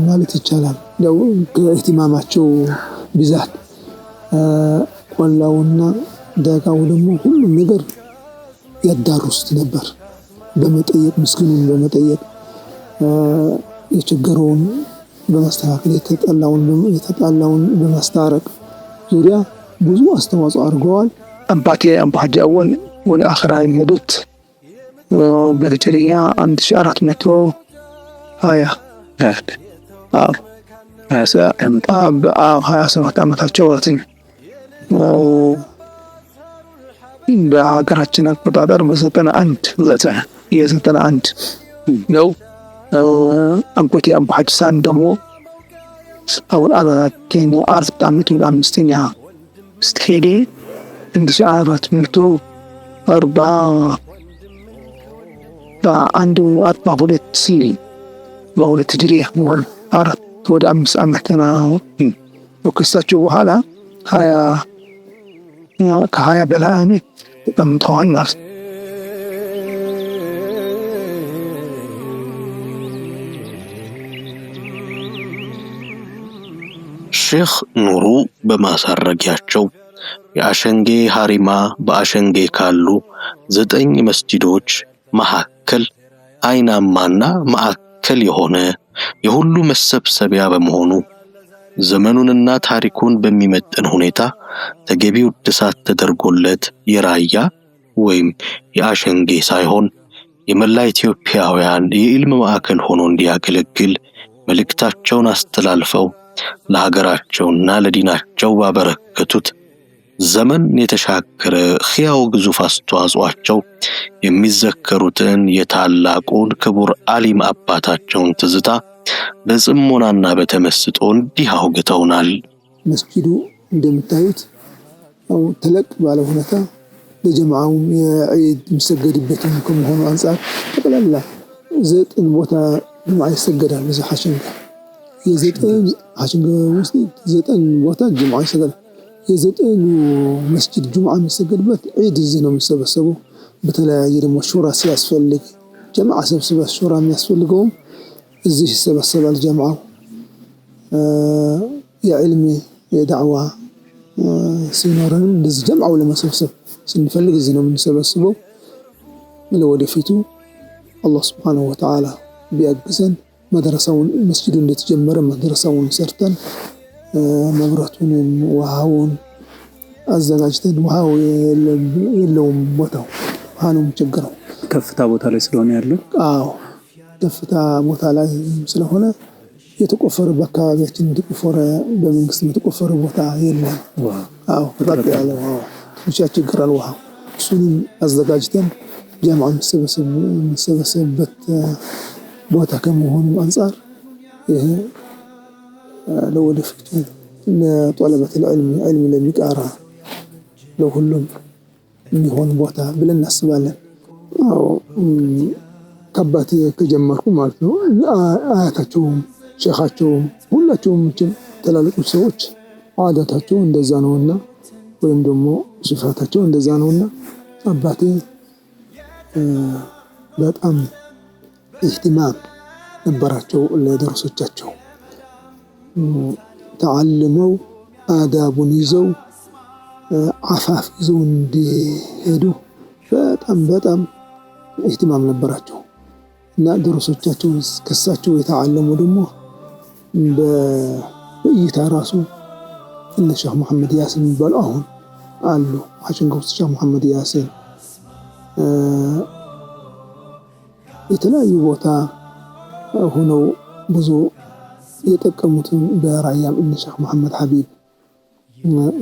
C: ማለት ይቻላል። ያው ከእህትማማቸው ብዛት ቆላውና ደጋው ደግሞ ሁሉም ነገር ያዳሩስት ነበር። በመጠየቅ ምስኪኑን በመጠየቅ የችግሩን በማስተካከል የተጣላውን በማስታረቅ ዙሪያ ብዙ አስተዋጽኦ አድርገዋል። አባቴ አቡ ሐጂ አወል ወደ አኺራ የሄዱት በሂጅሪያ 1420 ዓመታቸው በሀገራችን አቆጣጠር የ91 ነው። አጎቴ አቡ ሐጂ ሳኒ ደግሞ አሁን 405ኛ ስትሄድ 1442 በሁለት ሂጅሪያ ወደ 5 ዓመት ነው። ከእሳቸው በኋላ ከ20 በላይ ዓመት ተቀምጠዋል ማለት ነው።
B: ሼኽ ኑሩ በማሳረጊያቸው የአሸንጌ ሐሪማ በአሸንጌ ካሉ 9 መስጂዶች መካከል አይናማና ማዕከል የሆነ የሁሉ መሰብሰቢያ በመሆኑ ዘመኑንና ታሪኩን በሚመጥን ሁኔታ ተገቢው እድሳት ተደርጎለት የራያ ወይም የአሸንጌ ሳይሆን የመላ ኢትዮጵያውያን የኢልም ማዕከል ሆኖ እንዲያገለግል መልእክታቸውን አስተላልፈው ለሀገራቸውና ለዲናቸው ባበረከቱት ዘመን የተሻገረ ሕያው ግዙፍ አስተዋጽኦአቸው የሚዘከሩትን የታላቁን ክቡር ዓሊም አባታቸውን ትዝታ በጽሞናና በተመስጦ እንዲህ አውግተውናል።
C: መስጂዱ እንደምታዩት ተለቅ ባለ ሁኔታ ለጀማዓውም የዒድ የሚሰገድበትም ከመሆኑ አንጻር ጠቅላላ 9 ቦታ ጁምዓ ይሰገዳል። እዚህ ሐሸንጋ ሐሸንጋ ውስጥ 9 ቦታ ጁምዓ ይሰገዳል። የ9 መስጂድ ጁምዓ የሚሰገድበት ዒድ እዚህ ነው የሚሰበሰበው። በተለያየ ደግሞ ሹራ ሲያስፈልግ ጀማዓ ሰብስበው ሹራ የሚያስፈልገውም እዚህ ይሰበሰባል። ጀማዓው የዕልም የዳዕዋ ሲኖረንም እንደዚህ ጀማዓው ለመሰብሰብ ስንፈልግ እዚህ ነው የምንሰበስበው። ለወደፊቱ አላህ ሱብሓነሁ ወተዓላ ቢያግዘን መድረሳውን መስጂዱ እንደተጀመረ መድረሳውን ሰርተን መብራቱንም ውሃውን አዘጋጅተን ውሃው የለውም ቦታው ውሃ ነው የሚቸግረው።
A: ከፍታ ቦታ ላይ ስለሆነ ያለው ከፍታ ቦታ ላይ ስለሆነ የተቆፈረ በአካባቢያችን የተቆፈረ በመንግስት የተቆፈረ ቦታ የለም። ራቅ ያለ ትንሽ ያስቸግራል ውሃ። እሱንም አዘጋጅተን ጀማዓ የሚሰበሰብበት ቦታ ከመሆኑ አንጻር ይሄ ለወደፊቱ ለጠለበት ዕልም ለሚቃራ ለሁሉም የሚሆን ቦታ ብለን እናስባለን። ከአባቴ ከጀመርኩ ማለት ነው። አያታቸውም ሼኻቸውም ሁላቸውም ትላልቆች ሰዎች ዓዳታቸው እንደዛ ነውና ወይም ደግሞ ሲፋታቸው እንደዛ ነውና አባቴ በጣም ኢህቲማም ነበራቸው ለደረሶቻቸው። ተዓልመው አዳቡን ይዘው አፋፍ ይዘው እንዲሄዱ በጣም ኢህቲማም ነበራቸው እና ደረሶቻቸው ከሳቸው የተዓለሙ ደግሞ በእይታ ራሱ እነ ሼኽ መሐመድ ያሲን የሚባሉ አሁን አሉ። ሐሸንጋ ውስጥ ሼኽ መሐመድ ያሲን የተለያዩ ቦታ ሆነው ብዙ የጠቀሙትን በራያም እነ ሼኽ መሐመድ ሐቢብ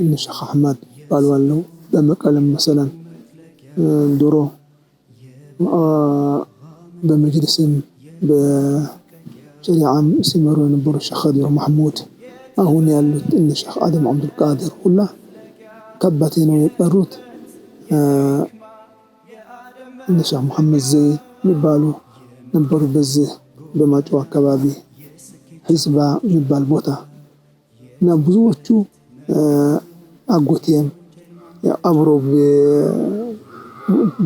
A: እነ ሼኽ አሕመድ ባሉ አለው። በመቀለም መሰለን ድሮ በመጅልስም በሸሪዓም ሲመሩ የነበሩ ሼኽ ኸዲር መሐሙድ አሁን ያሉት እነ ሼኽ አደም አብዱልቃድር ሁላ ከአባቴ ነው የቀሩት። እነ ሼኽ መሐመድ ዘይድ የሚባሉ ነበሩ። በዚህ በማጮው አካባቢ ሒዝባ የሚባል ቦታ እና ብዙዎቹ አጎቴም አብሮ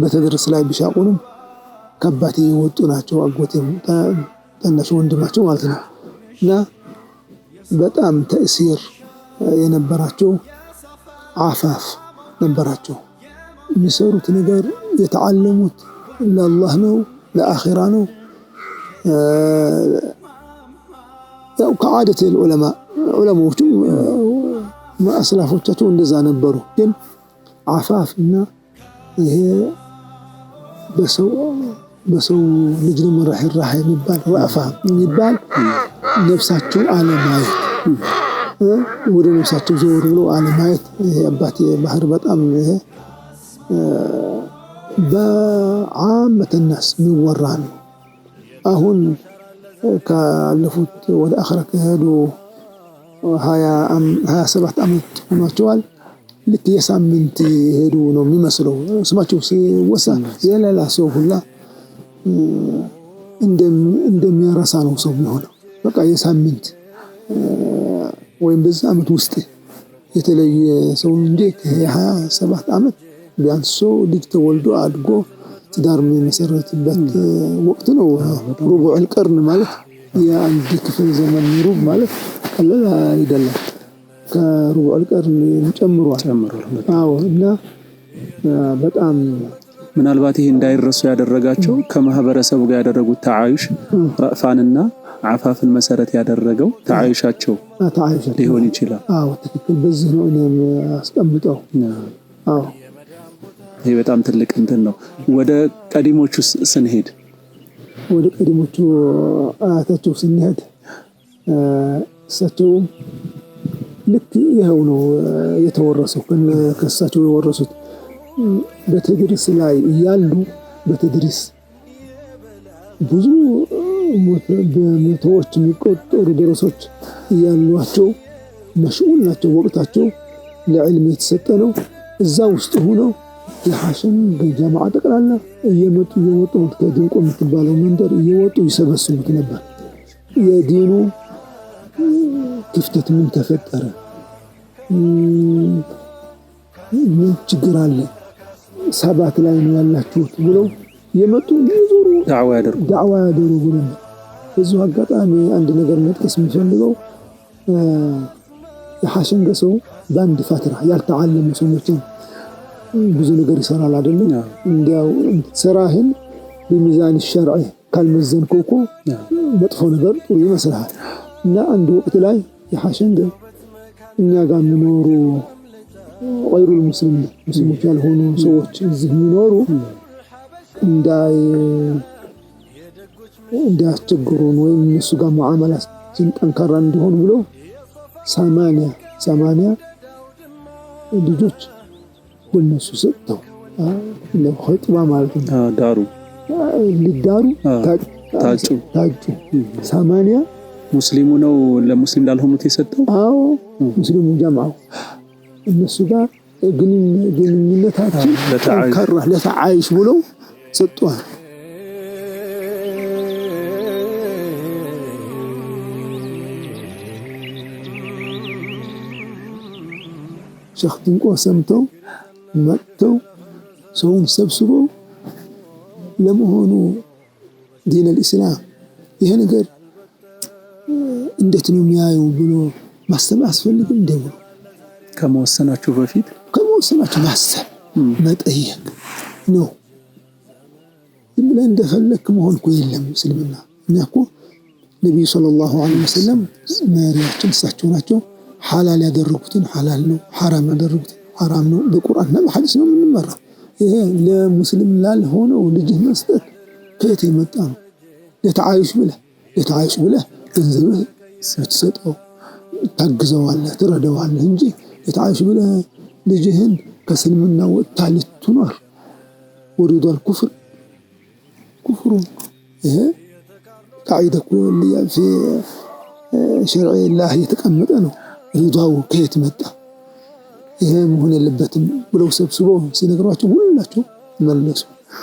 A: በተደረስ ላይ ቢሻቁንም ከአባቴ የወጡ ናቸው። አጎቴም ታናሽ ወንድማቸው ማለት ነው እና በጣም ተእሲር የነበራቸው አፋፍ ነበራቸው። የሚሰሩት ነገር የተዓለሙት ለአላህ ነው ለአኺራ ነው። ያው ከዓደት ዑለማዎችም አስላፎቻቸው እንደዛ ነበሩ። ግን አፋፍና ይሄ በሰው ልጅ ነው ራህ የሚባል ረአፋ የሚባል ነፍሳቸው አለማየት ወደ ነፍሳቸው ዞር ብሎ አለማየት ይሄ አባቴ ባህር በጣም ይሄ
D: በዓመተ ናስ የሚወራ ነው። አሁን ካለፉት ወደ አኺራ ከሄዱ 27 ዓመት ሆኗቸዋል። ልክ የሳምንት ሄዱ ነው የሚመስለው። ስማቸው ሲወሳ የሌላ ሰው ሁላ እንደሚያረሳ ነው ሰው የሚሆነው። በቃ የሳምንት ወይም በዛ ዓመት ውስጥ የተለየ ሰው እንጂ የ27 ዓመት ቢያንስ ሰው ልጅ ተወልዶ አድጎ ትዳር የሚመሰረትበት ወቅት ነው። ሩቡዕ ቀርን ማለት የአንድ ክፍለ ዘመን ሩብ ማለት ቀላል አይደለም። ከሩቡዕ ቀርን ጨምሯል። አዎ። እና በጣም
A: ምናልባት ይሄ እንዳይረሱ ያደረጋቸው ከማህበረሰቡ ጋር ያደረጉት ተዓዩሽ ረእፋንና አፋፍን መሰረት ያደረገው ተዓዩሻቸው ሊሆን ይችላል።
D: አዎ ትክክል። በዚህ ነው እኔም አስቀምጠው። አዎ
A: ይሄ በጣም ትልቅ እንትን ነው። ወደ ቀዲሞቹ ስንሄድ
D: ወደ ቀዲሞቹ አያታቸው ስንሄድ እሳቸው ልክ ይኸው ነው የተወረሰው። ከእሳቸው የወረሱት በተድሪስ ላይ እያሉ በተድሪስ ብዙ በመቶዎች የሚቆጠሩ ደረሶች እያሏቸው መሽኡል ናቸው። ወቅታቸው ለዕልም የተሰጠ ነው። እዛ ውስጥ ሆነው የሐሸም ጀማዓ ጠቅላላ እየመጡ ከድንቆ የምትባለው መንደር እየወጡ ይሰበስቡት ነበር። የዲኑ ክፍተት ምን ተፈጠረ፣ ምን ችግር አለ፣ ሰባት ላይ ነው ያላችሁት ብለው የመጡ ይዙሩ ዳዕዋ ያደርጉ ነበር። በዚሁ አጋጣሚ አንድ ነገር መጥቀስ የሚፈልገው የሐሸንገ ሰው በአንድ ፈትራ ያልተዓለሙ ሰዎችን ብዙ ነገር ይሰራል አይደለም። እንዲያው ስራህን በሚዛን ሸርዒ ካልመዘንከው እኮ መጥፎ ነገር ጥሩ ይመስልሃል። እና አንድ ወቅት ላይ የሐሸንገ እኛ ጋር የሚኖሩ ገይሩል ሙስሊሞች ያልሆኑ ሰዎች እዚህ የሚኖሩ እንዳያስቸግሩን ወይም እነሱ ጋር ሙዓመላችን ጠንካራ እንዲሆን ብሎ 80 ልጆች በእነሱ ሰጥተው ለኸጥባ ማለት ነው
A: ዳሩ
D: ሊዳሩ ታጩ 80
A: ሙስሊሙ ነው ለሙስሊም ላልሆኑት የሰጠው።
D: አዎ ሙስሊሙ ጀማዓው እነሱ ጋር ግንኙነታችን ጠንካራ ለተዓይሽ ብለው ሰጥቷል። ሸኽ ድንቆ ሰምተው መጥተው ሰውን ሰብስበው ለመሆኑ ዲን አልኢስላም ይሄ ነገር እንዴት ነው የሚያዩ ብሎ ማሰብ አስፈልግም እንደ ብሎ
A: ከመወሰናችሁ በፊት
D: ማሰብ መጠየቅ ነው። ዝም ብለህ እንደፈለክ መሆን እኮ የለም እስልምና። እኛ እኮ ነቢዩ ሰለላሁ ዐለይሂ ወሰለም መሪያችን እሳቸው ናቸው። ሐላል ያደረጉትን ሐላል ነው፣ ሐራም ያደረጉትን ሐራም ነው። በቁርአንና በሐዲስ ነው የምንመራው። ይሄ ለሙስሊም ላልሆነው ልጅህ መስጠት ከየት የመጣ ነው? ለተዓይሽ ብለህ ገንዘብህ ስትሰጠው ታግዘዋለህ፣ ትረዳዋለህ እንጂ ለተዓይሽ ብለህ ልጅህን ከእስልምና ወጥታ ልትኖር ወሪዷል ኩፍሩ ይሄ ቃዒዳ ኩልያ ፊ ሸርዕ ላህ የተቀመጠ ነው። ሪዷው ከየት መጣ? ይሄ መሆን የለበትም ብለው ሰብስበው ሲነግሯቸው ሁላቸው መለሱ።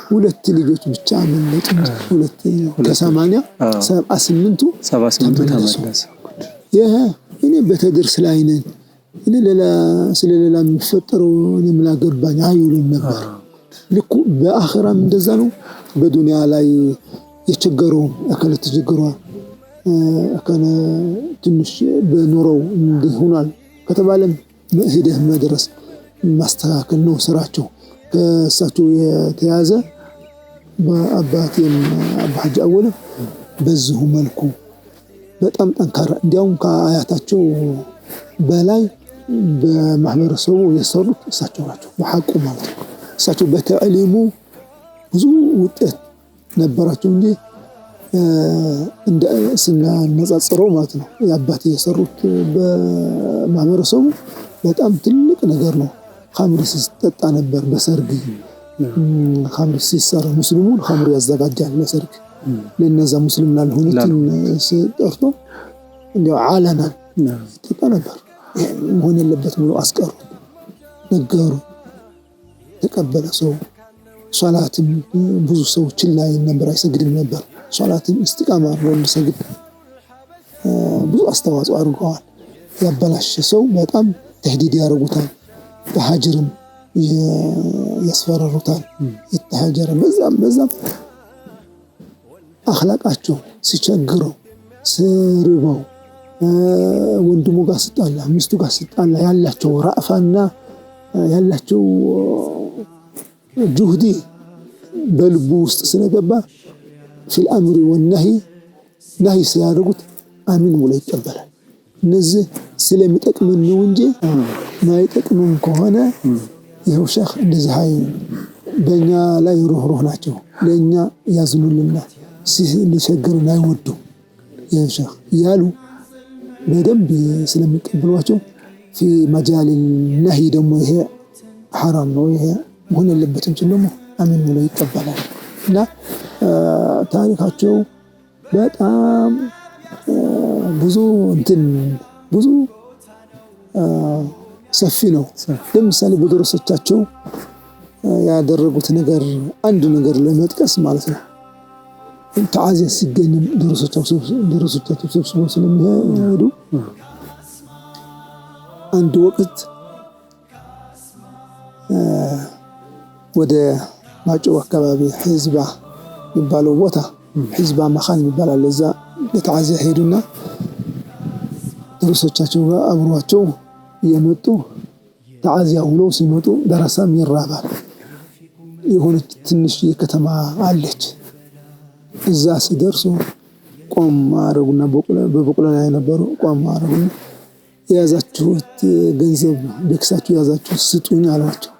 D: 2 ልጆች ብቻ መለጡ። 2 ከ80 78 ተመለሱ። ይሄ እኔ በተድርስ ላይ ነኝ፣ እኔ ስለሌላ የሚፈጠረው እኔ ምን አገባኝ አይሉም ነበር። ልኩ በአኺራም እንደዛ ነው። በዱንያ ላይ የቸገረው አካል ተቸግሯል፣ አካል ትንሽ በኑሮው እንዲሆናል ከተባለም ሂደህ መድረስ ማስተካከል ነው ስራቸው። ከእሳቸው የተያዘ በአባቴም አባ ሐጂ አወለ በዚሁ መልኩ በጣም ጠንካራ እንዲያውም ከአያታቸው በላይ በማህበረሰቡ የሰሩት እሳቸው ናቸው። በሐቁ ማለት ነው። እሳቸው በተዕሊሙ ብዙ ውጤት ነበራቸው እንጂ እንደ ስናነጻጽረው ማለት ነው የአባቴ የሰሩት በማህበረሰቡ በጣም ትልቅ ነገር ነው። ኸምር ሲጠጣ ነበር በሰርግ ኸምር ሲሰራ ሙስሊሙን ኸምር ያዘጋጃል ለሰርግ ለነዛ ሙስሊም ላልሆኑትን ሲጠርቶ እንዲያው ዓለናን ይጠጣ ነበር መሆን የለበትም ብሎ አስቀሩ ነገሩ ተቀበለ ሰው ሶላትም ብዙ ሰው ችላ ነበር አይሰግድም ነበር ሶላትም ኢስቲቃማ አድርጎ እንዲሰግድ ብዙ አስተዋጽኦ አድርገዋል ያበላሽ ሰው በጣም ተህዲድ ያደርጉታል በሀጅርም ያስፈራሩታል ይተሃጀረ በዛም አኽላቃቸው ሲቸግረው ስርበው ወንድሙ ጋር ሲጣላ ሚስቱ ጋር ሲጣላ ያላቸው ራፋና ያላቸው ጁህዲ በልቡ ውስጥ ስለገባ في الأمر والنهي نهي ሲያደርጉት አሚን ብሎ ይቀበላል እነዚህ ስለሚጠቅመን ነው እንጂ ማይጠቅመን ከሆነ ይሄው ሸኽ እንደዚህ ሃይ በእኛ ላይ ሩህ ናቸው ለኛ ያዝኑልና ሲቸግሩን አይወዱ ይሄው ሸኽ ያሉ በደንብ ስለሚቀበሏቸው في مجال النهي ደግሞ ይሄ حرام ነው ይሄ መሆን የለበትም ደግሞ አሚን ብሎ ይቀበላል እና ታሪካቸው በጣም ብዙ ሰፊ ነው ለምሳሌ በደረሶቻቸው ያደረጉት ነገር አንድ ነገር ለመጥቀስ ማለት ነው ተዓዚያ ሲገኝ ደረሶቻቸው ሰብስበው ስለሚሄዱ አንድ ወቅት ወደ ማጮ አካባቢ ህዝባ የሚባለው ቦታ ህዝባ መኻን ይባላል እዛ ለተዓዚያ ሄዱና ደረሶቻቸው ጋር አብሯቸው የመጡ ተዓዚያ ውለው ሲመጡ ደረሳም ይራባል የሆነች ትንሽ የከተማ አለች እዛ ሲደርሱ ቆም አረጉና በበቁላ ላይ ነበሩ ቆም አረጉና የያዛችሁት ገንዘብ በክሳችሁ ያዛችሁት ስጡኝ አሏቸው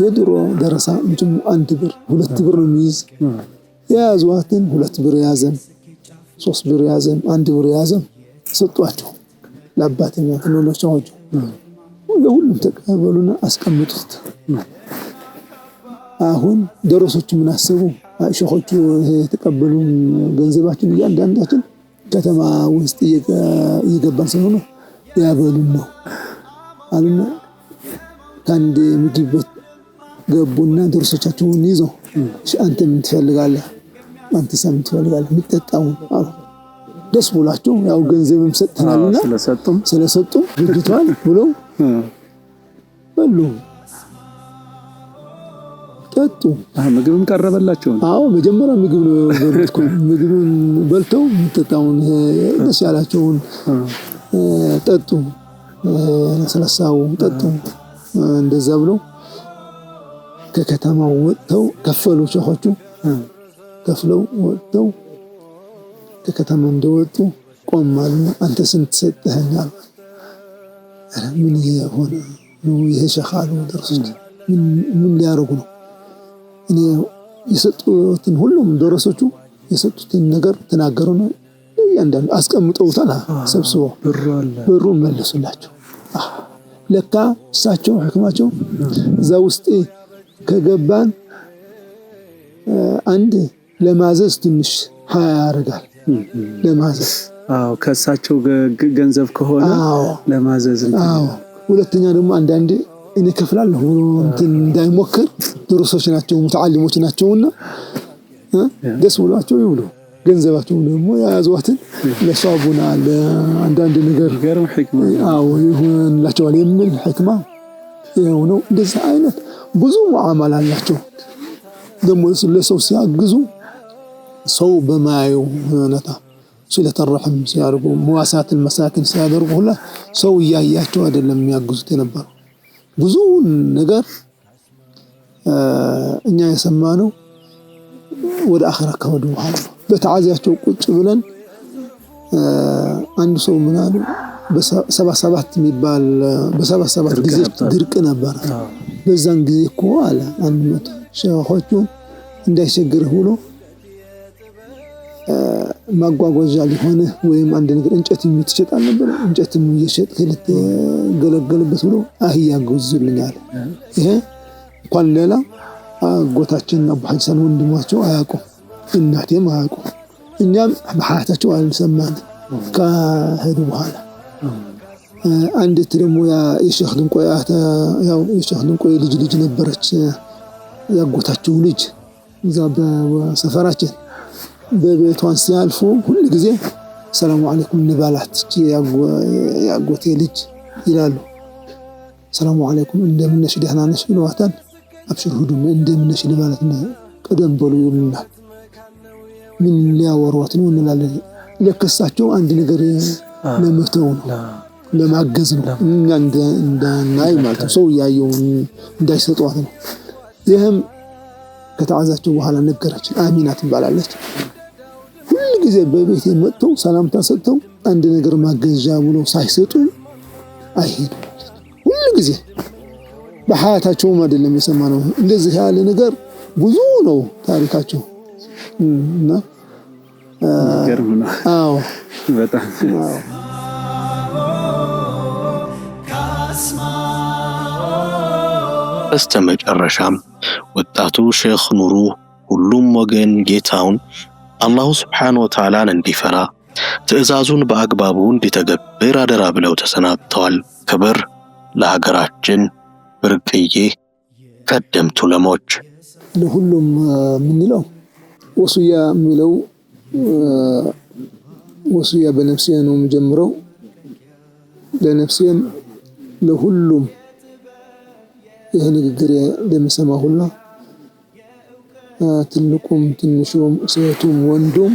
D: የድሮ ደረሳ ምንም 1 ብር 2 ብር ነው የሚይዝ የያዟትን 2 ብር ያዘን 3 ብር ያዘን 1 ብር ያዘን ሰጧቸው ለአባተኛ ተኖሎቻቸው ሁሉም ተቀበሉና አስቀምጡት አሁን ደረሶች ምን አሰቡ ሸኾቹ የተቀበሉን ገንዘባችን እያንዳንዳችን ከተማ ውስጥ እየገባን ስለሆነ ያበሉን ነው አሉና ካንድ ምግብ ገቡና ደረሶቻቸውን ይዘው አንተ ምን ትፈልጋለህ አንተ ምን ትፈልጋለህ ምትጠጣው አሉ ደስ ብሏቸው ያው ገንዘብም ሰጥተናልና ስለሰጡም ብድቷል ብለው በሉ ጠጡ
A: ምግብም ቀረበላቸው
D: አዎ መጀመሪያ ምግብ ነው በልተው ምግብን በልተው ምትጠጣውን ደስ ያላቸውን ጠጡ ስለሳው ጠጡ እንደዛ ብለው ከከተማው ወጥተው ከፈሉ ሸኾቹ ከፍለው ወጥተው ከከተማው እንደወጡ ቆማሉ አንተ ስንት ሰጠኸኛል ምን ይሆን ነው ይሄ ሸኻሉ ደረሶች ምን ሊያረጉ ነው እኔ የሰጡትን ሁሉም ደረሶቹ የሰጡትን ነገር ተናገሩና ያንዳንዱ አስቀምጠውታል ሰብስበው ብሩን መለሱላቸው ለካ እሳቸው ህክማቸው እዛ ውስጥ ከገባን አንድ ለማዘዝ ትንሽ ያረጋል ለማዘዝ
A: ከሳቸው ገንዘብ ከሆነ ለማዘዝ
D: ሁለተኛ ደግሞ አንዳንድ እኔ ከፍላለሁ እንትን እንዳይሞክር ደረሶች ናቸው ሙተዓሊሞች ናቸውና ደስ ብሏቸው ይውሉ ገንዘባቸው ደግሞ ያዟትን ለሷቡና ለአንዳንድ ነገር
A: ገርም ህክማ
D: ይሁንላቸው የሚል ህክማ ነው እንደዛ አይነት ብዙ ሙዓመላ አላቸው ደግሞ ለሰው ሲያግዙ ሰው በማየው ነታ ስለተ الرحم ሲያርጉ ሙዋሳት المساكن ሲያደርጉ ሁላ ሰው ያያቸው አይደለም የሚያግዙት የነበሩ ብዙ ነገር እኛ የሰማነው ወደ አኺራ ከወዱ በኋላ በተዓዚያቸው ቁጭ ብለን አንድ ሰው ምን አሉ በ77 የሚባል በ77 ጊዜ ድርቅ ነበር በዛን ጊዜ እኮ አለ 100 ሸኾቹ እንዳይቸግር ብሎ ማጓጓዣ ሊሆን ወይም አንድ ነገር እንጨት የምትሸጥ አልነበረ እንጨትም እየሸጥክ ልትገለገልበት ብሎ አህያ ገዙልኛል። ይሄ እንኳን ሌላ አጎታችን አቡ ሐሰን ወንድማቸው አያውቁም፣ እናቴም አያውቁም። እኛም በሐያታቸው አልሰማን ከሄዱ በኋላ አንዲት ደግሞ የሼኽ ድንቆይ ያው የሼኽ ድንቆይ ልጅ ነበረች ያጎታቸው ልጅ እዛ በሰፈራችን በቤቷን ሲያልፉ ሁሉ ጊዜ ሰላም አለይኩም ንባላት ያጎቴ ልጅ ይላሉ። ሰላም አለይኩም እንደምነሽ ደህና ነሽ ይሏታል። አብሽር ሁዱ እንደምነሽ ንባላት ቀደም በሉ ይሉናል። ምን ሊያወሯት ነው እንላለን። ለከሳቸው አንድ ነገር ለመተው ነው ለማገዝ ነው እኛ እንደናይ ማለት ሰው ያየው እንዳይሰጧት ነው። ይሄም ከተዓዛቸው በኋላ ነገረችን። አሚና ትባላለች። ሁሉ ጊዜ በቤቴ መጥተው ሰላምታ ሰጥተው አንድ ነገር ማገዣ ብለው ሳይሰጡ አይሄዱም። ሁሉ ጊዜ በሐያታቸውም አይደለም የሰማነው። እንደዚህ ያለ ነገር ብዙ ነው ታሪካቸው እና
A: ገርም ነው።
D: አዎ
A: በጣም
B: በስተመጨረሻም ወጣቱ ሼኽ ኑሩ ሁሉም ወገን ጌታውን አላሁ ስብሓነሁ ወተዓላን እንዲፈራ ትዕዛዙን በአግባቡ እንዲተገብር አደራ ብለው ተሰናብተዋል። ክብር ለሀገራችን ብርቅዬ ቀደምት ዑለሞች።
D: ለሁሉም ምንለው ወሱያ የሚለው ወሱያ በነፍሴ ነው የምጀምረው። ለነፍሴም ለሁሉም ይህ ንግግር ለሚሰማ ሁላ ትልቁም ትንሹም ሴቱም ወንዱም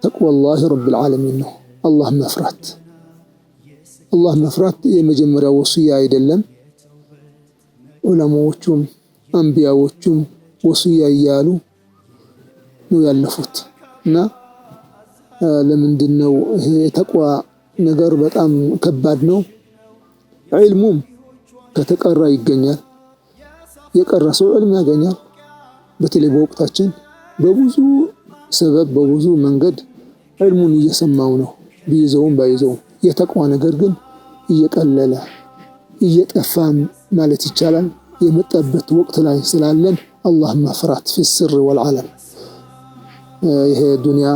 D: ተቅዋላህ ረብል ዓለሚን ነው። አላህ መፍራት የመጀመሪያው ወሱያ አይደለም። ዑለማዎቹም አንቢያዎቹም ወሱያ እያሉ ነው ያለፉት እና ለምንድነው ይሄ ተቅዋ ነገር በጣም ከባድ ነው። ዒልሙም ከተቀራ ይገኛል። የቀራ ሰው ዒልም ያገኛል። በተለይ በወቅታችን በብዙ ሰበብ በብዙ መንገድ ዒልሙን እየሰማው ነው ቢይዘውም ባይዘውም። የተቅዋ ነገር ግን እየቀለለ እየጠፋ ማለት ይቻላል የመጣበት ወቅት ላይ ስላለን አላህ መፍራት في السر والعلن ይሄ ዱንያ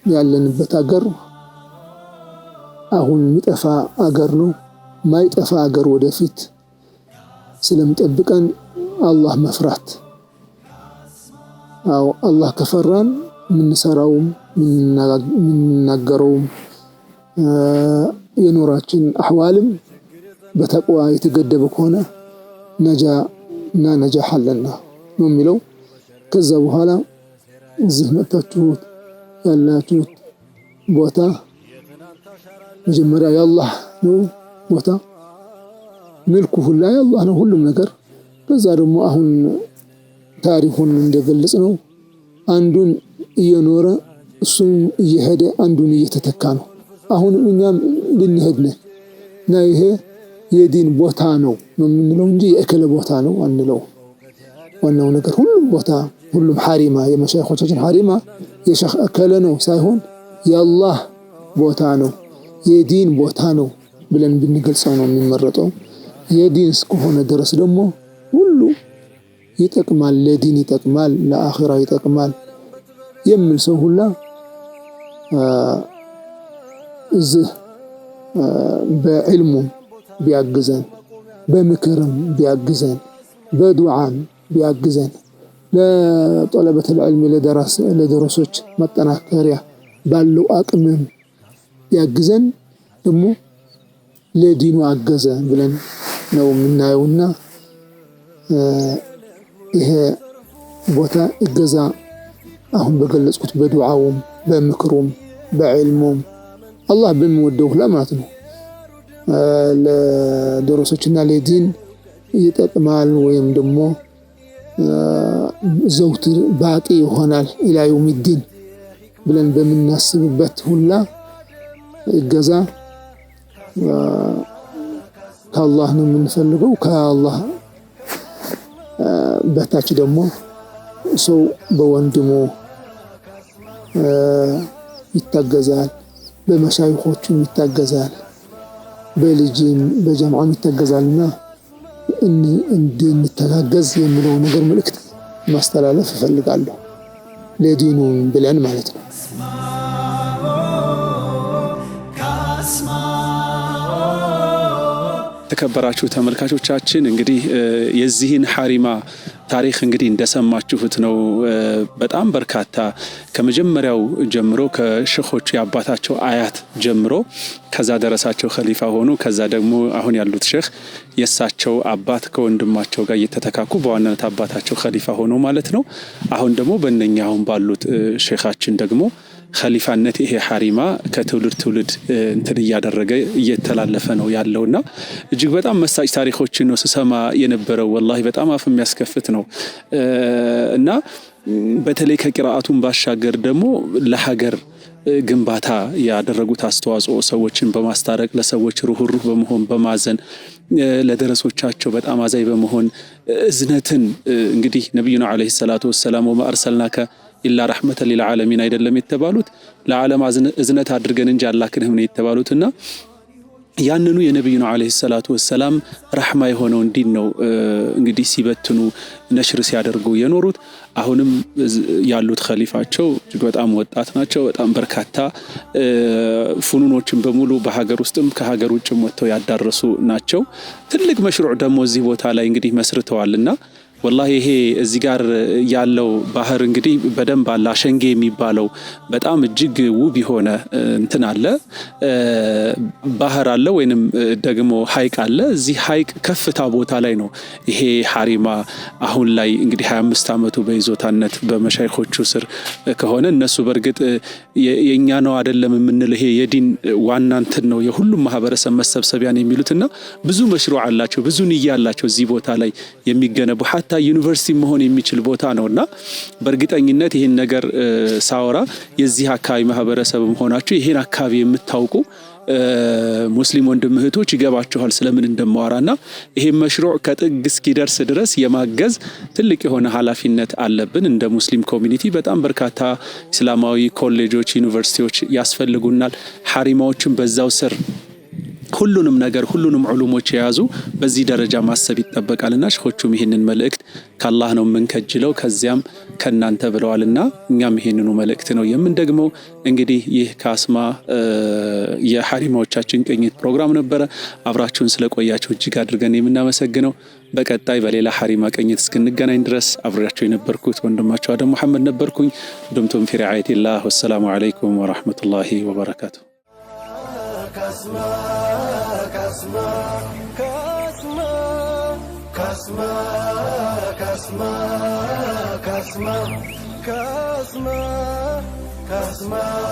D: ያለንበት አገር አሁን የሚጠፋ አገር ነው። ማይጠፋ አገር ወደፊት ስለምጠብቀን አላህ መፍራት። አው አላህ ከፈራን ምንሰራውም ምንናገረውም የኑራችን አህዋልም በተቅዋ የተገደበ ከሆነ ነጃህ አለና ነው የሚለው። ከዛ በኋላ እዚህ መጣችሁ ያላችሁት ቦታ መጀመሪያ የአላህ ነው ቦታ መልኩ ሁላ የአላህ ነው ሁሉም ነገር። ከዛ ደግሞ አሁን ታሪኩን እንደገለጽ ነው አንዱን እየኖረ እሱም እየሄደ አንዱን እየተተካ ነው። አሁን እኛም ልንሄድ ነን እና ይሄ የዲን ቦታ ነው የምንለው እንጂ የእከለ ቦታ ነው አንለው። ዋናው ነገር ሁሉም ቦታ ሁሉም ሐሪማ የመሻይኾቻችን ሐሪማ የሸኽ እከለ ነው ሳይሆን የአላህ ቦታ ነው የዲን ቦታ ነው ብለን ብንገልጸው ነው የሚመረጠው። የዲን እስከሆነ ድረስ ደግሞ ሁሉ ይጠቅማል፣ ለዲን ይጠቅማል፣ ለአኺራ ይጠቅማል የሚል ሰው ሁላ እዚህ በዕልሙም ቢያግዘን በምክርም ቢያግዘን በዱዓም ቢያግዘን ለጠለበት العلم ለደረሶች መጠናከሪያ ባለው አቅምም ቢያግዘን ደግሞ ለዲኑ አገዘ ብለን ነው የምናየውና ይሄ ቦታ እገዛ አሁን በገለጽኩት በዱዓውም በምክሩም በዕልሙም አላህ በሚወደው ለማለት ነው ለደረሶችና ለዲን ይጠቅማል ወይም ደግሞ ዘውትር ባቂ ይሆናል ኢላ የውሚዲን ብለን በምናስብበት ሁላ እገዛ ከአላህ ነው የምንፈልገው። ከአላህ በታች ደግሞ ሰው በወንድሙ ይታገዛል፣ በመሻይኾቹም ይታገዛል፣ በልጅም በጀማዓም ይታገዛልና እንድንተጋገዝ የሚለው ነገር መልእክት ማስተላለፍ እፈልጋለሁ። ለዲኑ ብለን ማለት ነው።
A: ተከበራችሁ ተመልካቾቻችን እንግዲህ የዚህን ሐሪማ ታሪክ እንግዲህ እንደሰማችሁት ነው። በጣም በርካታ ከመጀመሪያው ጀምሮ ከሸኾቹ የአባታቸው አያት ጀምሮ ከዛ ደረሳቸው ኸሊፋ ሆኑ። ከዛ ደግሞ አሁን ያሉት ሼኽ የሳቸው አባት ከወንድማቸው ጋር እየተተካኩ በዋናነት አባታቸው ኸሊፋ ሆኖ ማለት ነው። አሁን ደግሞ በእነኛ አሁን ባሉት ሼኻችን ደግሞ ኸሊፋነት ይሄ ሐሪማ ከትውልድ ትውልድ እንትን እያደረገ እየተላለፈ ነው ያለውና እጅግ በጣም መሳጭ ታሪኮችን ነው ስሰማ የነበረው። ወላሂ በጣም አፍ የሚያስከፍት ነው እና በተለይ ከቂራአቱን ባሻገር ደግሞ ለሀገር ግንባታ ያደረጉት አስተዋጽኦ ሰዎችን በማስታረቅ ለሰዎች ሩህሩህ በመሆን በማዘን ለደረሶቻቸው በጣም አዛይ በመሆን እዝነትን እንግዲህ ነብዩና አለይሂ ሰላቱ ወሰላም ወማ አርሰልናከ ኢላ ረሕመተን ሊልዓለሚን አይደለም የተባሉት ለዓለም እዝነት አድርገን እንጂ አላክንህም ነው የተባሉትና ያንኑ የነብዩና አለይሂ ሰላቱ ወሰላም ረሕማ የሆነው ዲን ነው እንግዲህ ሲበትኑ ነሽር ሲያደርጉ የኖሩት። አሁንም ያሉት ኸሊፋቸው እጅግ በጣም ወጣት ናቸው። በጣም በርካታ ፉኑኖችን በሙሉ በሀገር ውስጥም ከሀገር ውጭም ወጥተው ያዳረሱ ናቸው። ትልቅ መሽሩዕ ደግሞ እዚህ ቦታ ላይ እንግዲህ መስርተዋልና ወላሂ ይሄ እዚህ ጋር ያለው ባህር እንግዲህ በደንብ አለ። አሸንጌ የሚባለው በጣም እጅግ ውብ የሆነ እንትን አለ ባህር አለ ወይንም ደግሞ ሐይቅ አለ። እዚህ ሐይቅ ከፍታ ቦታ ላይ ነው ይሄ ሐሪማ አሁን ላይ እንግዲህ 25 ዓመቱ በይዞታነት በመሻይኾቹ ስር ከሆነ እነሱ በርግጥ የኛ ነው አይደለም የምንል ይሄ የዲን ዋና እንትን ነው የሁሉም ማህበረሰብ መሰብሰቢያን የሚሉትና ብዙ መሽሩዕ አላቸው፣ ብዙ ንያ አላቸው እዚህ ቦታ ላይ የሚገነቡ ዩኒቨርሲቲ መሆን የሚችል ቦታ ነውና በእርግጠኝነት ይሄን ነገር ሳወራ የዚህ አካባቢ ማህበረሰብ ሆናችሁ ይሄን አካባቢ የምታውቁ ሙስሊም ወንድም እህቶች ይገባችኋል ስለምን እንደማወራና ይሄ መሽሩዕ ከጥግ እስኪደርስ ድረስ የማገዝ ትልቅ የሆነ ኃላፊነት አለብን። እንደ ሙስሊም ኮሚኒቲ በጣም በርካታ እስላማዊ ኮሌጆች፣ ዩኒቨርሲቲዎች ያስፈልጉናል። ሐሪማዎችን በዛው ስር ሁሉንም ነገር ሁሉንም ዑሉሞች የያዙ በዚህ ደረጃ ማሰብ ይጠበቃልና ሸኾቹም ይሄንን መልእክት ከአላህ ነው የምንከጅለው ከዚያም ከናንተ ብለዋልና እኛም ይሄንኑ መልእክት ነው የምንደግመው። እንግዲህ ይህ ካስማ የሐሪማዎቻችን ቅኝት ፕሮግራም ነበረ። አብራችሁን ስለቆያችሁ እጅግ አድርገን የምናመሰግነው። በቀጣይ በሌላ ሐሪማ ቅኝት እስክንገናኝ ድረስ አብራችሁ የነበርኩት ወንድማችሁ አደም መሐመድ ነበርኩኝ። ዱምቱም ፊ ሪዓየቲላህ። ወሰላሙ አለይኩም ወራህመቱላሂ ወበረካቱ። Kasma, kasma, kasma, kasma, kasma, kasma, kasma, kasma.